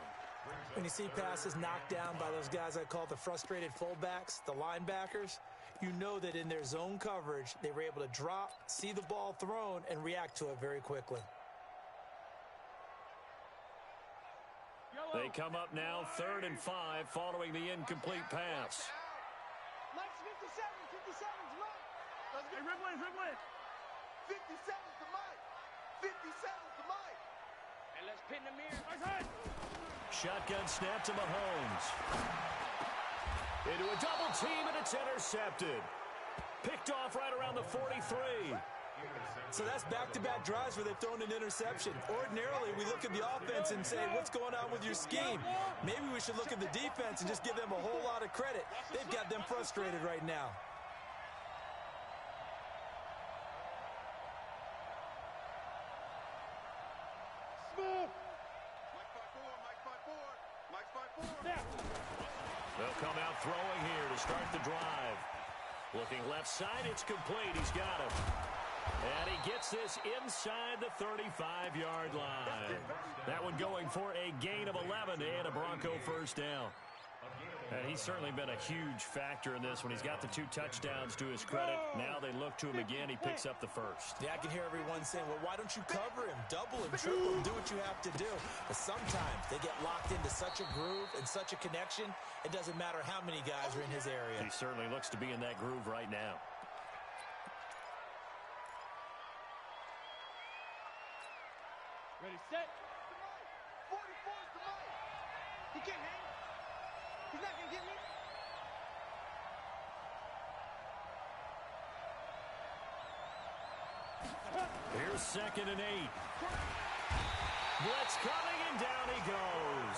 When you see passes knocked down by those guys I call the frustrated fullbacks, the linebackers, you know that in their zone coverage, they were able to drop, see the ball thrown, and react to it very quickly. They come up now 3rd and 5 following the incomplete pass. Mike's 57, 57's Mike. Hey, Ridley. 57's the Mike. 57's the Mike. And let's pin the mirror. Shotgun snap to Mahomes. Into a double team, and it's intercepted. Picked off right around the 43. So that's back-to-back drives where they've thrown an interception. Ordinarily, we look at the offense and say, what's going on with your scheme? Maybe we should look at the defense and just give them a whole lot of credit. They've got them frustrated right now. They'll come out throwing here to start the drive. Looking left side, it's complete. He's got it. And he gets this inside the 35-yard line. That one going for a gain of 11 and a Bronco 1st down. And he's certainly been a huge factor in this one. He's got the 2 touchdowns to his credit. Now they look to him again. He picks up the 1st. Yeah, I can hear everyone saying, well, why don't you cover him? Double him, triple him, do what you have to do. But sometimes they get locked into such a groove and such a connection, it doesn't matter how many guys are in his area. He certainly looks to be in that groove right now. Ready, set. 44's the Mike. He can't hang. He's not going to get me. Here's 2nd and 8. Blitz coming, and down he goes.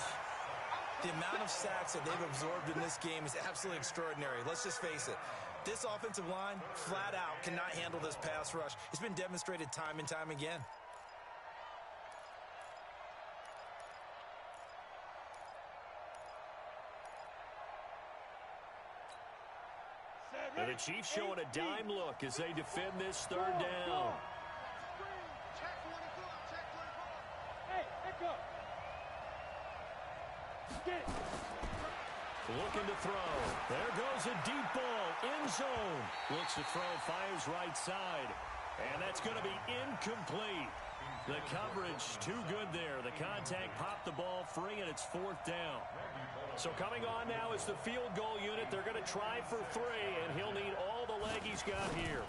The amount of sacks that they've absorbed in this game is absolutely extraordinary. Let's just face it. This offensive line, flat out, cannot handle this pass rush. It's been demonstrated time and time again. And the Chiefs showing a dime look as they defend this 3rd down. Check 24. Check 24. Hey, echo. Get it. Looking to throw. There goes a deep ball. End zone. Looks to throw. Fires right side. And that's going to be incomplete. The coverage too good there. The contact popped the ball free, and it's 4th down. So coming on now is the field goal unit. They're going to try for 3, and he'll need all the leg he's got here.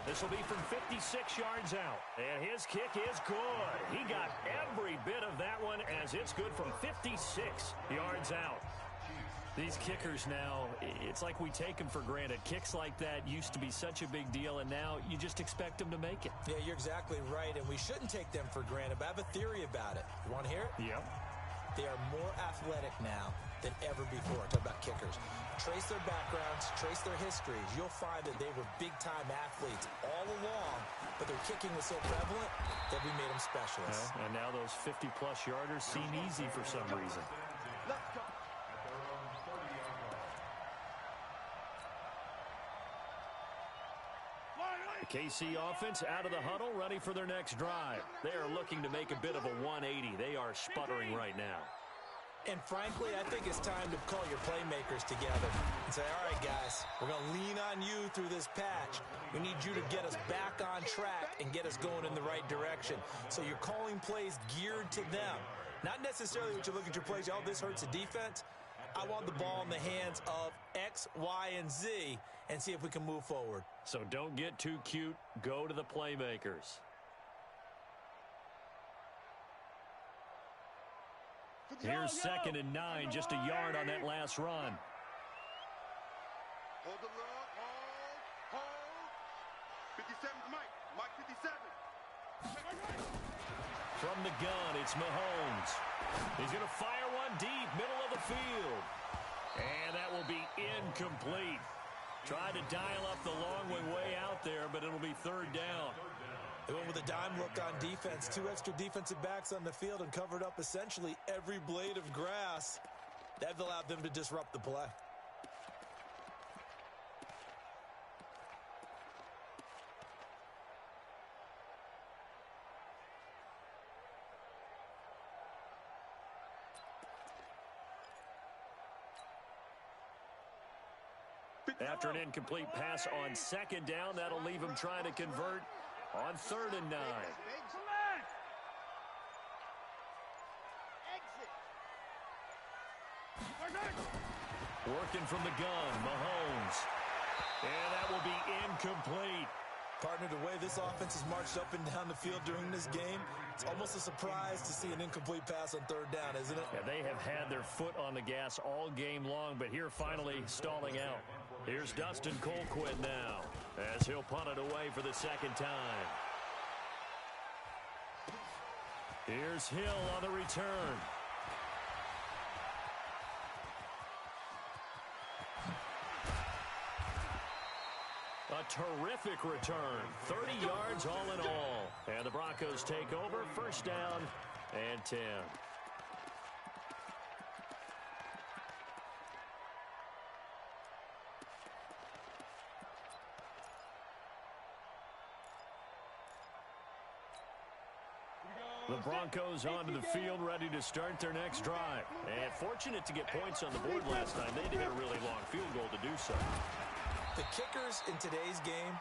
This will be from 56 yards out, and his kick is good. He got every bit of that one, as it's good from 56 yards out. These kickers now, it's like we take them for granted. Kicks like that used to be such a big deal, and now you just expect them to make it. Yeah, you're exactly right, and we shouldn't take them for granted, but I have a theory about it. You want to hear it? Yep. They are more athletic now than ever before. Talk about kickers. Trace their backgrounds, trace their histories. You'll find that they were big-time athletes all along, but their kicking was so prevalent that we made them specialists. Yeah, and now those 50-plus yarders seem easy for some reason. Let's go. KC offense out of the huddle, ready for their next drive. They are looking to make a bit of a 180. They are sputtering right now. And frankly, I think it's time to call your playmakers together and say, all right, guys, we're going to lean on you through this patch. We need you to get us back on track and get us going in the right direction. So you're calling plays geared to them. Not necessarily what you look at your plays, oh, this hurts the defense. I want the ball in the hands of X, Y, and Z and see if we can move forward. So don't get too cute. Go to the playmakers. Here's 2nd and 9, just a yard on that last run. Hold the look, hold. 57's Mike. Mike 57. From the gun, it's Mahomes. He's going to fire one deep, middle of the field. And that will be incomplete. Tried to dial up the long way out there, but it'll be 3rd down. They went with a dime look on defense. 2 extra defensive backs on the field and covered up essentially every blade of grass. That allowed them to disrupt the play. After an incomplete pass on 2nd down, that'll leave him trying to convert on 3rd and 9. Working from the gun, Mahomes. And that will be incomplete. Partner, the way this offense has marched up and down the field during this game, it's almost a surprise to see an incomplete pass on 3rd down, isn't it? Yeah, they have had their foot on the gas all game long, but here finally stalling out. Here's Dustin Colquitt now, as he'll punt it away for the 2nd time. Here's Hill on the return. A terrific return. 30 yards all in all. And the Broncos take over. 1st down and 10. The Broncos onto the field, ready to start their next drive. And fortunate to get points on the board last time. They had to hit a really long field goal to do so. The kickers in today's game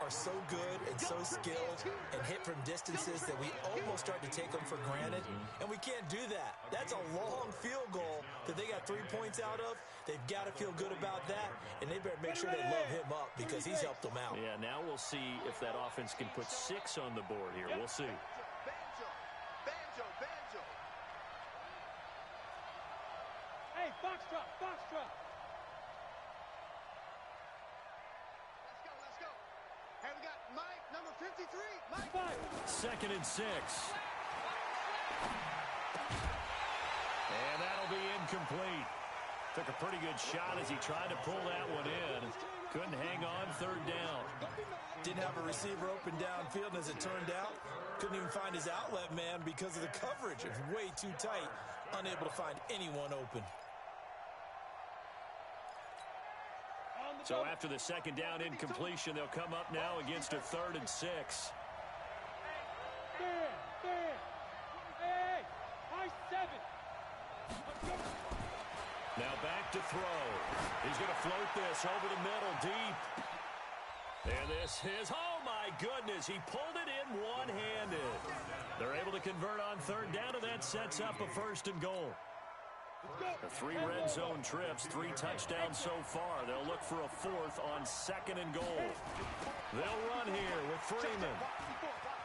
are so good and so skilled and hit from distances that we almost start to take them for granted, and we can't do that. That's a long field goal that they got 3 points out of. They've got to feel good about that, and they better make sure they love him up because he's helped them out. Yeah, now we'll see if that offense can put 6 on the board here. We'll see. Banjo. Hey, foxtrot. Hey, we got Mike, number 53. Mike. 2nd and 6. And that'll be incomplete. Took a pretty good shot as he tried to pull that one in. Couldn't hang on 3rd down. Didn't have a receiver open downfield, and as it turned out, couldn't even find his outlet man because of the coverage. It was way too tight, unable to find anyone open. So after the 2nd down incompletion, they'll come up now against a 3rd and 6. Hey, high 7. Now back to throw. He's going to float this over the middle deep. And this is, oh my goodness, he pulled it in one-handed. They're able to convert on 3rd down, and that sets up a 1st and goal. The 3 red zone trips, 3 touchdowns so far. They'll look for a 4th on 2nd and goal. They'll run here with Freeman.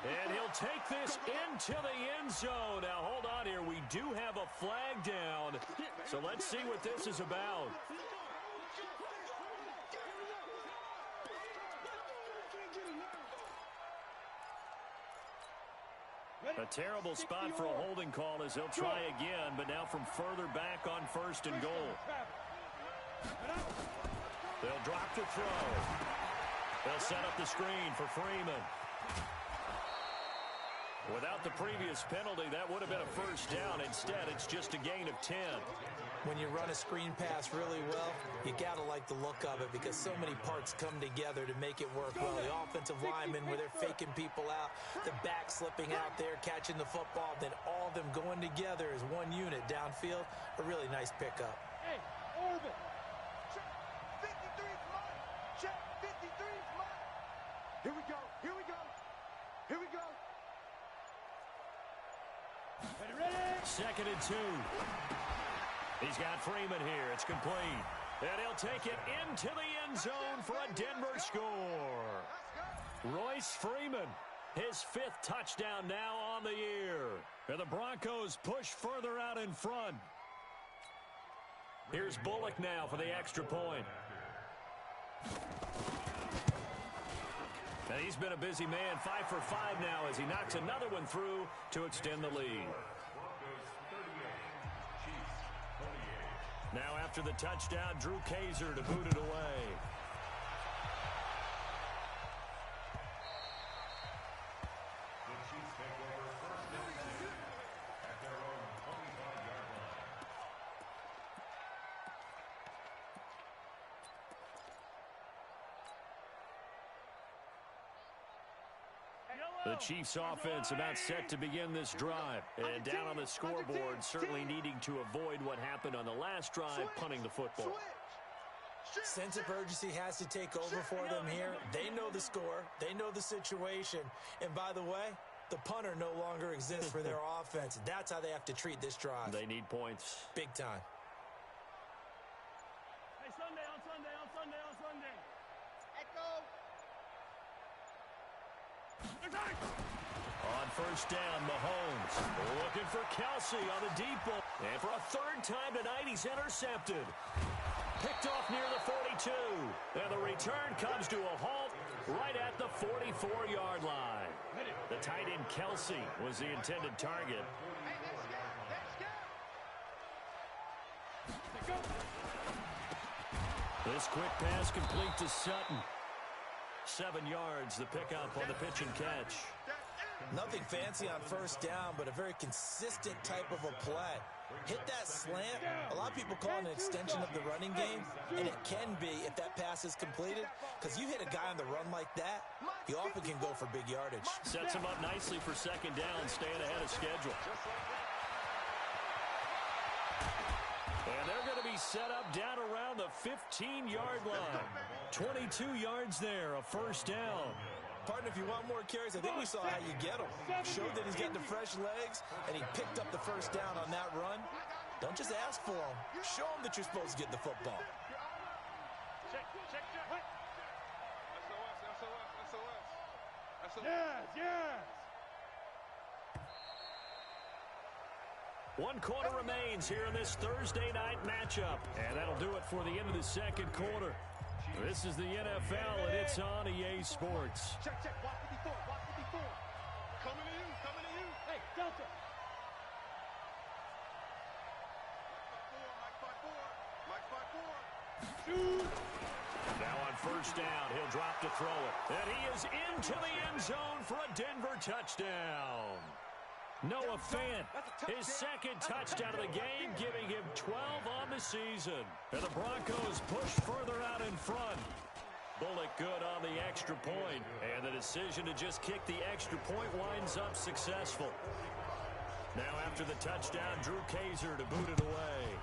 And he'll take this into the end zone. Now, hold on here. We do have a flag down. So let's see what this is about. A terrible spot for a holding call as he'll try again, but now from further back on 1st and goal. They'll drop the throw. They'll set up the screen for Freeman. Without the previous penalty, that would have been a first down. Instead, it's just a gain of 10. When you run a screen pass really well, you got to like the look of it because so many parts come together to make it work well. The offensive linemen, where they're faking people out, the back slipping out there, catching the football, then all of them going together as one unit downfield. A really nice pickup. Hey, Orville. Check 53's mine. Check 53's mine. Here we go. Here we go. Here we go. Ready? Second and 2. He's got Freeman here. It's complete. And he'll take it into the end zone for a Denver score. Royce Freeman, his 5th touchdown now on the year. And the Broncos push further out in front. Here's Bullock now for the extra point. And he's been a busy man, 5 for 5 now as he knocks another one through to extend the lead. Now after the touchdown, Drew Kaiser to boot it away. The Chiefs take over first and 10 at their own 25-yard line. The Chiefs offense about set to begin this drive. And down on the scoreboard, certainly needing to avoid what happened on the last drive, punting the football. Sense of urgency has to take over for them here. They know the score. They know the situation. And by the way, the punter no longer exists for their offense. That's how they have to treat this drive. They need points. Big time. Hey, Sunday, on Sunday, on Sunday, on Sunday. Echo. On first down, Mahomes looking for Kelsey on the deep ball. And for a 3rd time tonight, he's intercepted. Picked off near the 42. And the return comes to a halt right at the 44-yard line. The tight end Kelsey was the intended target. Hey, let's go. This quick pass complete to Sutton. 7 yards, the pickup on the pitch and catch. Nothing fancy on first down, but a very consistent type of a play. Hit that slant. A lot of people call it an extension of the running game, and it can be if that pass is completed, because you hit a guy on the run like that, he often can go for big yardage. Sets him up nicely for second down, staying ahead of schedule. And they're going to be set up down around the 15-yard line. 22 yards there, a first down. Partner, if you want more carries, I think we saw how you get them. Showed that he's getting the fresh legs, and he picked up the first down on that run. Don't just ask for them. Show them that you're supposed to get the football. Check. SOS. Yes. 1 quarter remains here in this Thursday night matchup. And that'll do it for the end of the second quarter. This is the NFL, and it's on EA Sports. Check. Walk 54. Coming to you. Hey, Delta. Mike 5-4. Shoot. Now on first down, he'll drop to throw it. And he is into the end zone for a Denver touchdown. Noah Fant, his 2nd touchdown of the game, giving him 12 on the season. And the Broncos push further out in front. Bullock good on the extra point. And the decision to just kick the extra point winds up successful. Now after the touchdown, Drew Kaiser to boot it away.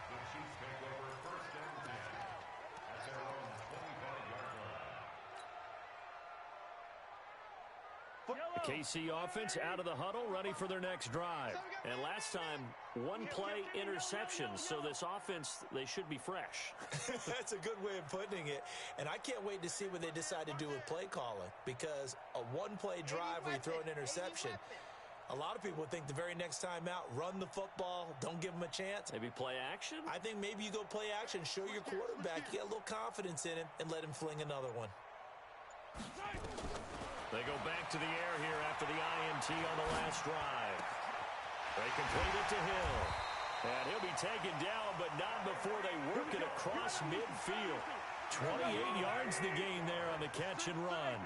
The Chiefs take over first and 10 at their own 25-yard line. The KC offense out of the huddle, ready for their next drive. And last time, 1 play interception, so this offense, they should be fresh. That's a good way of putting it. And I can't wait to see what they decide to do with play calling, because a 1-play drive where you throw an interception, a lot of people would think the very next time out, run the football, don't give them a chance. Maybe play action? I think maybe you go play action, show your quarterback, you get a little confidence in him, and let him fling another one. They go back to the air here after the INT on the last drive. They complete it to Hill. And he'll be taken down, but not before they work it across midfield. 28 yards the gain there on the catch and run.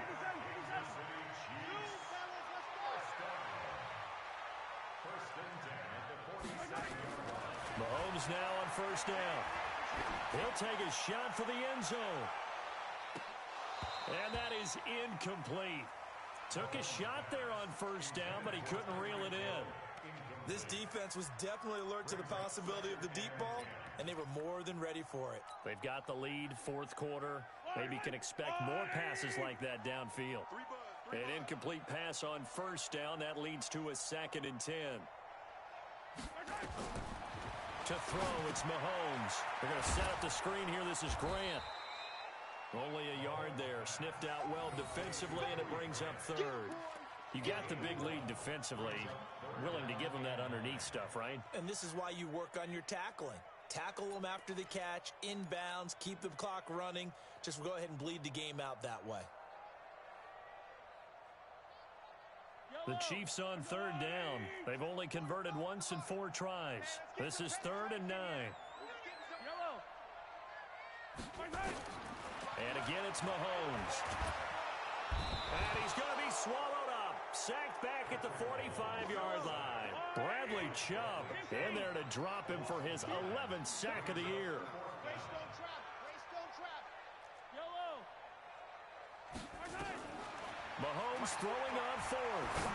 Mahomes now on first down. He'll take a shot for the end zone. And that is incomplete. Took a shot there on first down, but he couldn't reel it in. This defense was definitely alert to the possibility of the deep ball, and they were more than ready for it. They've got the lead, fourth quarter. Maybe can expect more passes like that downfield. An incomplete pass on first down. That leads to a 2nd and 10. To throw, it's Mahomes. They're going to set up the screen here. This is Grant. Only a yard there. Sniffed out well defensively, and it brings up 3rd. You got the big lead defensively. Willing to give them that underneath stuff, right? And this is why you work on your tackling. Tackle them after the catch, inbounds, keep the clock running. Just go ahead and bleed the game out that way. The Chiefs on 3rd down. They've only converted once in 4 tries. This is 3rd and 9. And again, it's Mahomes. And he's going to be swallowed up. Sacked back at the 45-yard line. Bradley Chubb in there to drop him for his 11th sack of the year. Mahomes throwing on 4th.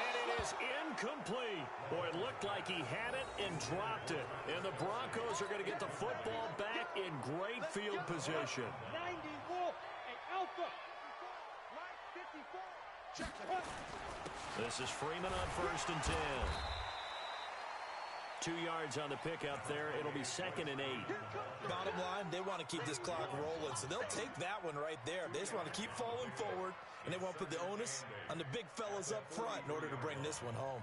And it is incomplete. Boy, it looked like he had it and dropped it. And the Broncos are going to get the football back in great field position. 94, an alpha. This is Freeman on 1st and 10. 2 yards on the pickup there. It'll be 2nd and 8. Bottom line, they want to keep this clock rolling, so they'll take that one right there. They just want to keep falling forward, and they want to put the onus on the big fellas up front in order to bring this one home.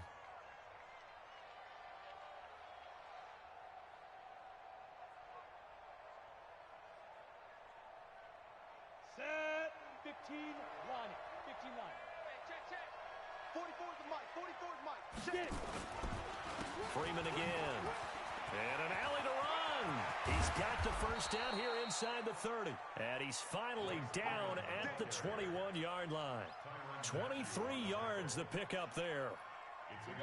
Set, 15 line. 15 line. Check. 44 is the mic. 44 is mic. Get it. Freeman again. And an alley to run. He's got the first down here inside the 30. And he's finally down at the 21-yard line. 23 yards the pickup there.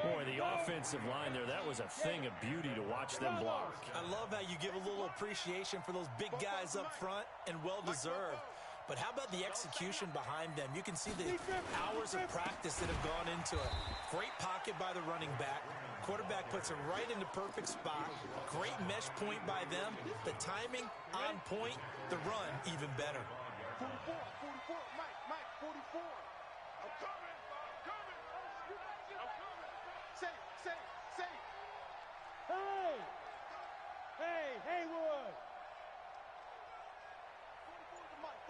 Boy, the offensive line there, that was a thing of beauty to watch them block. I love how you give a little appreciation for those big guys up front, and well-deserved. But how about the execution behind them? You can see the hours of practice that have gone into it. Great pocket by the running back. Quarterback puts it right in the perfect spot. Great mesh point by them. The timing on point. The run even better. 44, Mike, 44. I'm coming. Say. Hey, Haywood.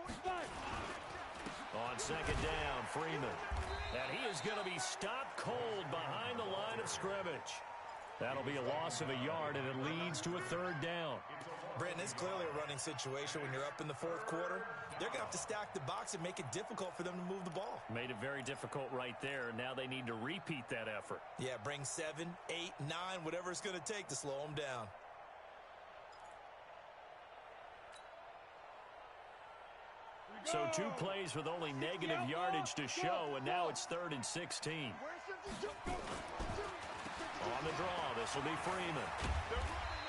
45. On 2nd down, Freeman. And he is going to be stopped cold behind the line of scrimmage. That'll be a loss of a yard, and it leads to a 3rd down. Brenton, it's clearly a running situation when you're up in the 4th quarter. They're going to have to stack the box and make it difficult for them to move the ball. Made it very difficult right there. Now they need to repeat that effort. Yeah, bring 7, 8, 9, whatever it's going to take to slow them down. So 2 plays with only negative yardage to show, and now it's 3rd and 16. On the draw, this will be Freeman.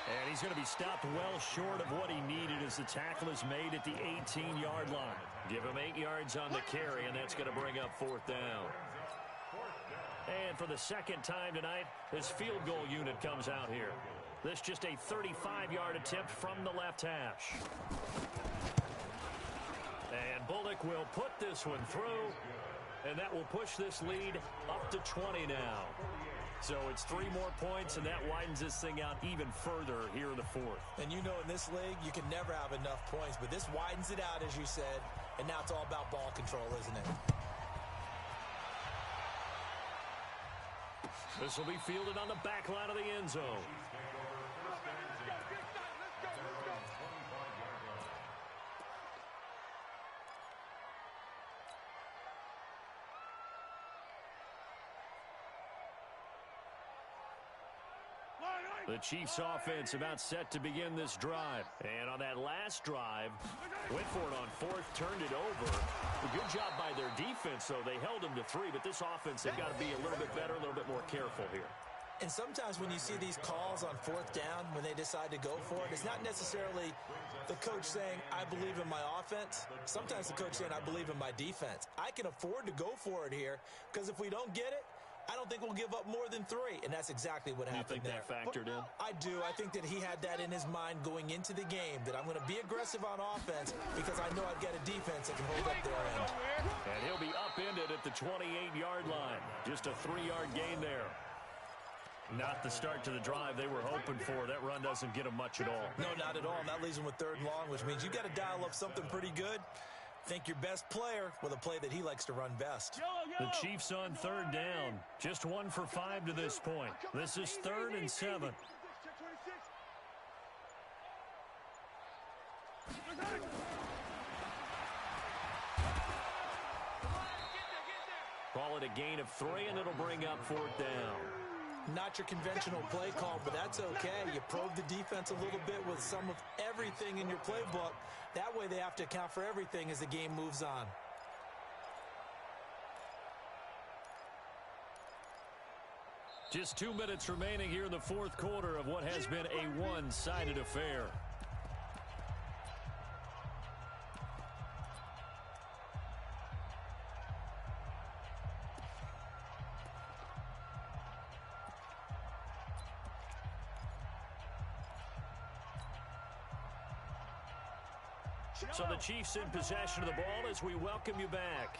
And he's going to be stopped well short of what he needed as the tackle is made at the 18-yard line. Give him 8 yards on the carry, and that's going to bring up 4th down. And for the 2nd time tonight, this field goal unit comes out here. This just a 35-yard attempt from the left hash. And Bullock will put this one through, and that will push this lead up to 20 now. So it's 3 more points, and that widens this thing out even further here in the 4th. And you know in this league, you can never have enough points, but this widens it out, as you said, and now it's all about ball control, isn't it? This will be fielded on the back line of the end zone. The Chiefs offense about set to begin this drive. And on that last drive, went for it on fourth, turned it over. A good job by their defense, though. They held them to 3, but this offense, they've got to be a little bit better, a little bit more careful here. And sometimes when you see these calls on fourth down, when they decide to go for it, it's not necessarily the coach saying, I believe in my offense. Sometimes the coach saying, I believe in my defense. I can afford to go for it here because if we don't get it, I don't think we'll give up more than 3, and that's exactly what happened there. You think that factored in? I do. I think that he had that in his mind going into the game, that I'm going to be aggressive on offense because I know I've got a defense that can hold up their end. And he'll be upended at the 28-yard line. Just a 3-yard gain there. Not the start to the drive they were hoping for. That run doesn't get them much at all. No, not at all. And that leaves them with 3rd and long, which means you've got to dial up something pretty good. Think your best player with a play that he likes to run best. The Chiefs on 3rd down. Just 1 for 5 to this point. This is 3rd and 7. Call it a gain of 3, and it'll bring up 4th down. Not your conventional play call, but that's okay. You probe the defense a little bit with some of everything in your playbook. That way they have to account for everything as the game moves on. Just 2 minutes remaining here in the 4th quarter of what has been a one-sided affair. So the Chiefs in possession of the ball as we welcome you back.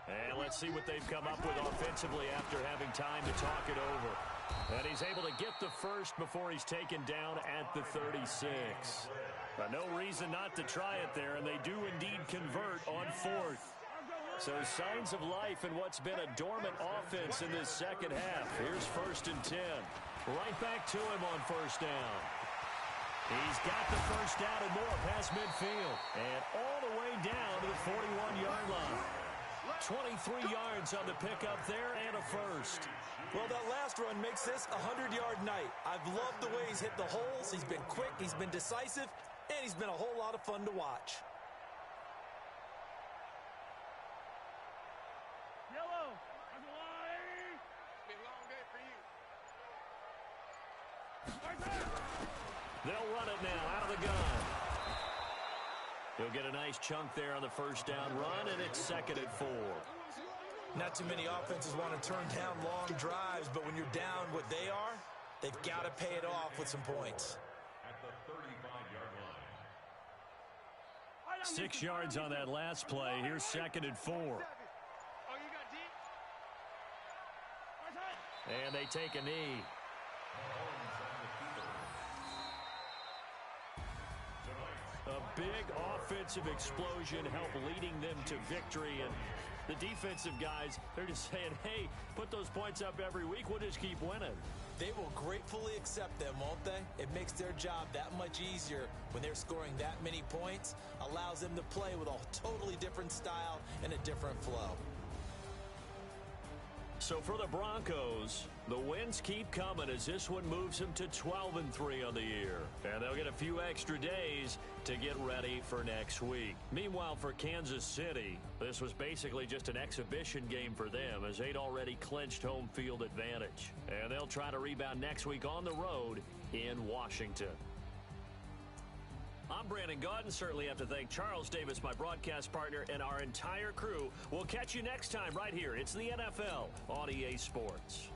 And let's see what they've come up with offensively after having time to talk it over. And he's able to get the first before he's taken down at the 36. But no reason not to try it there, and they do indeed convert on 4th. So signs of life in what's been a dormant offense in this second half. Here's 1st and 10. Right back to him on 1st down. He's got the first down and more past midfield. And all the way down to the 41-yard line. 23 yards on the pickup there and a first. Well, that last run makes this a 100-yard night. I've loved the way he's hit the holes. He's been quick, he's been decisive, and he's been a whole lot of fun to watch. Yellow, on the line. It's been a long day for you. They'll run it now out of the gun. He'll get a nice chunk there on the first down run, and it's 2nd and 4. Not too many offenses want to turn down long drives, but when you're down what they are, they've got to pay it off with some points. At the 35-yard line. 6 yards on that last play. Here's 2nd and 4. And they take a knee. A big offensive explosion helped leading them to victory. And the defensive guys, they're just saying, hey, put those points up every week. We'll just keep winning. They will gratefully accept them, won't they? It makes their job that much easier when they're scoring that many points. Allows them to play with a totally different style and a different flow. So for the Broncos, the wins keep coming as this one moves them to 12-3 on the year. And they'll get a few extra days to get ready for next week. Meanwhile, for Kansas City, this was basically just an exhibition game for them as they'd already clinched home field advantage. And they'll try to rebound next week on the road in Washington. I'm Brandon Gaudin. Certainly have to thank Charles Davis, my broadcast partner, and our entire crew. We'll catch you next time right here. It's the NFL on EA Sports.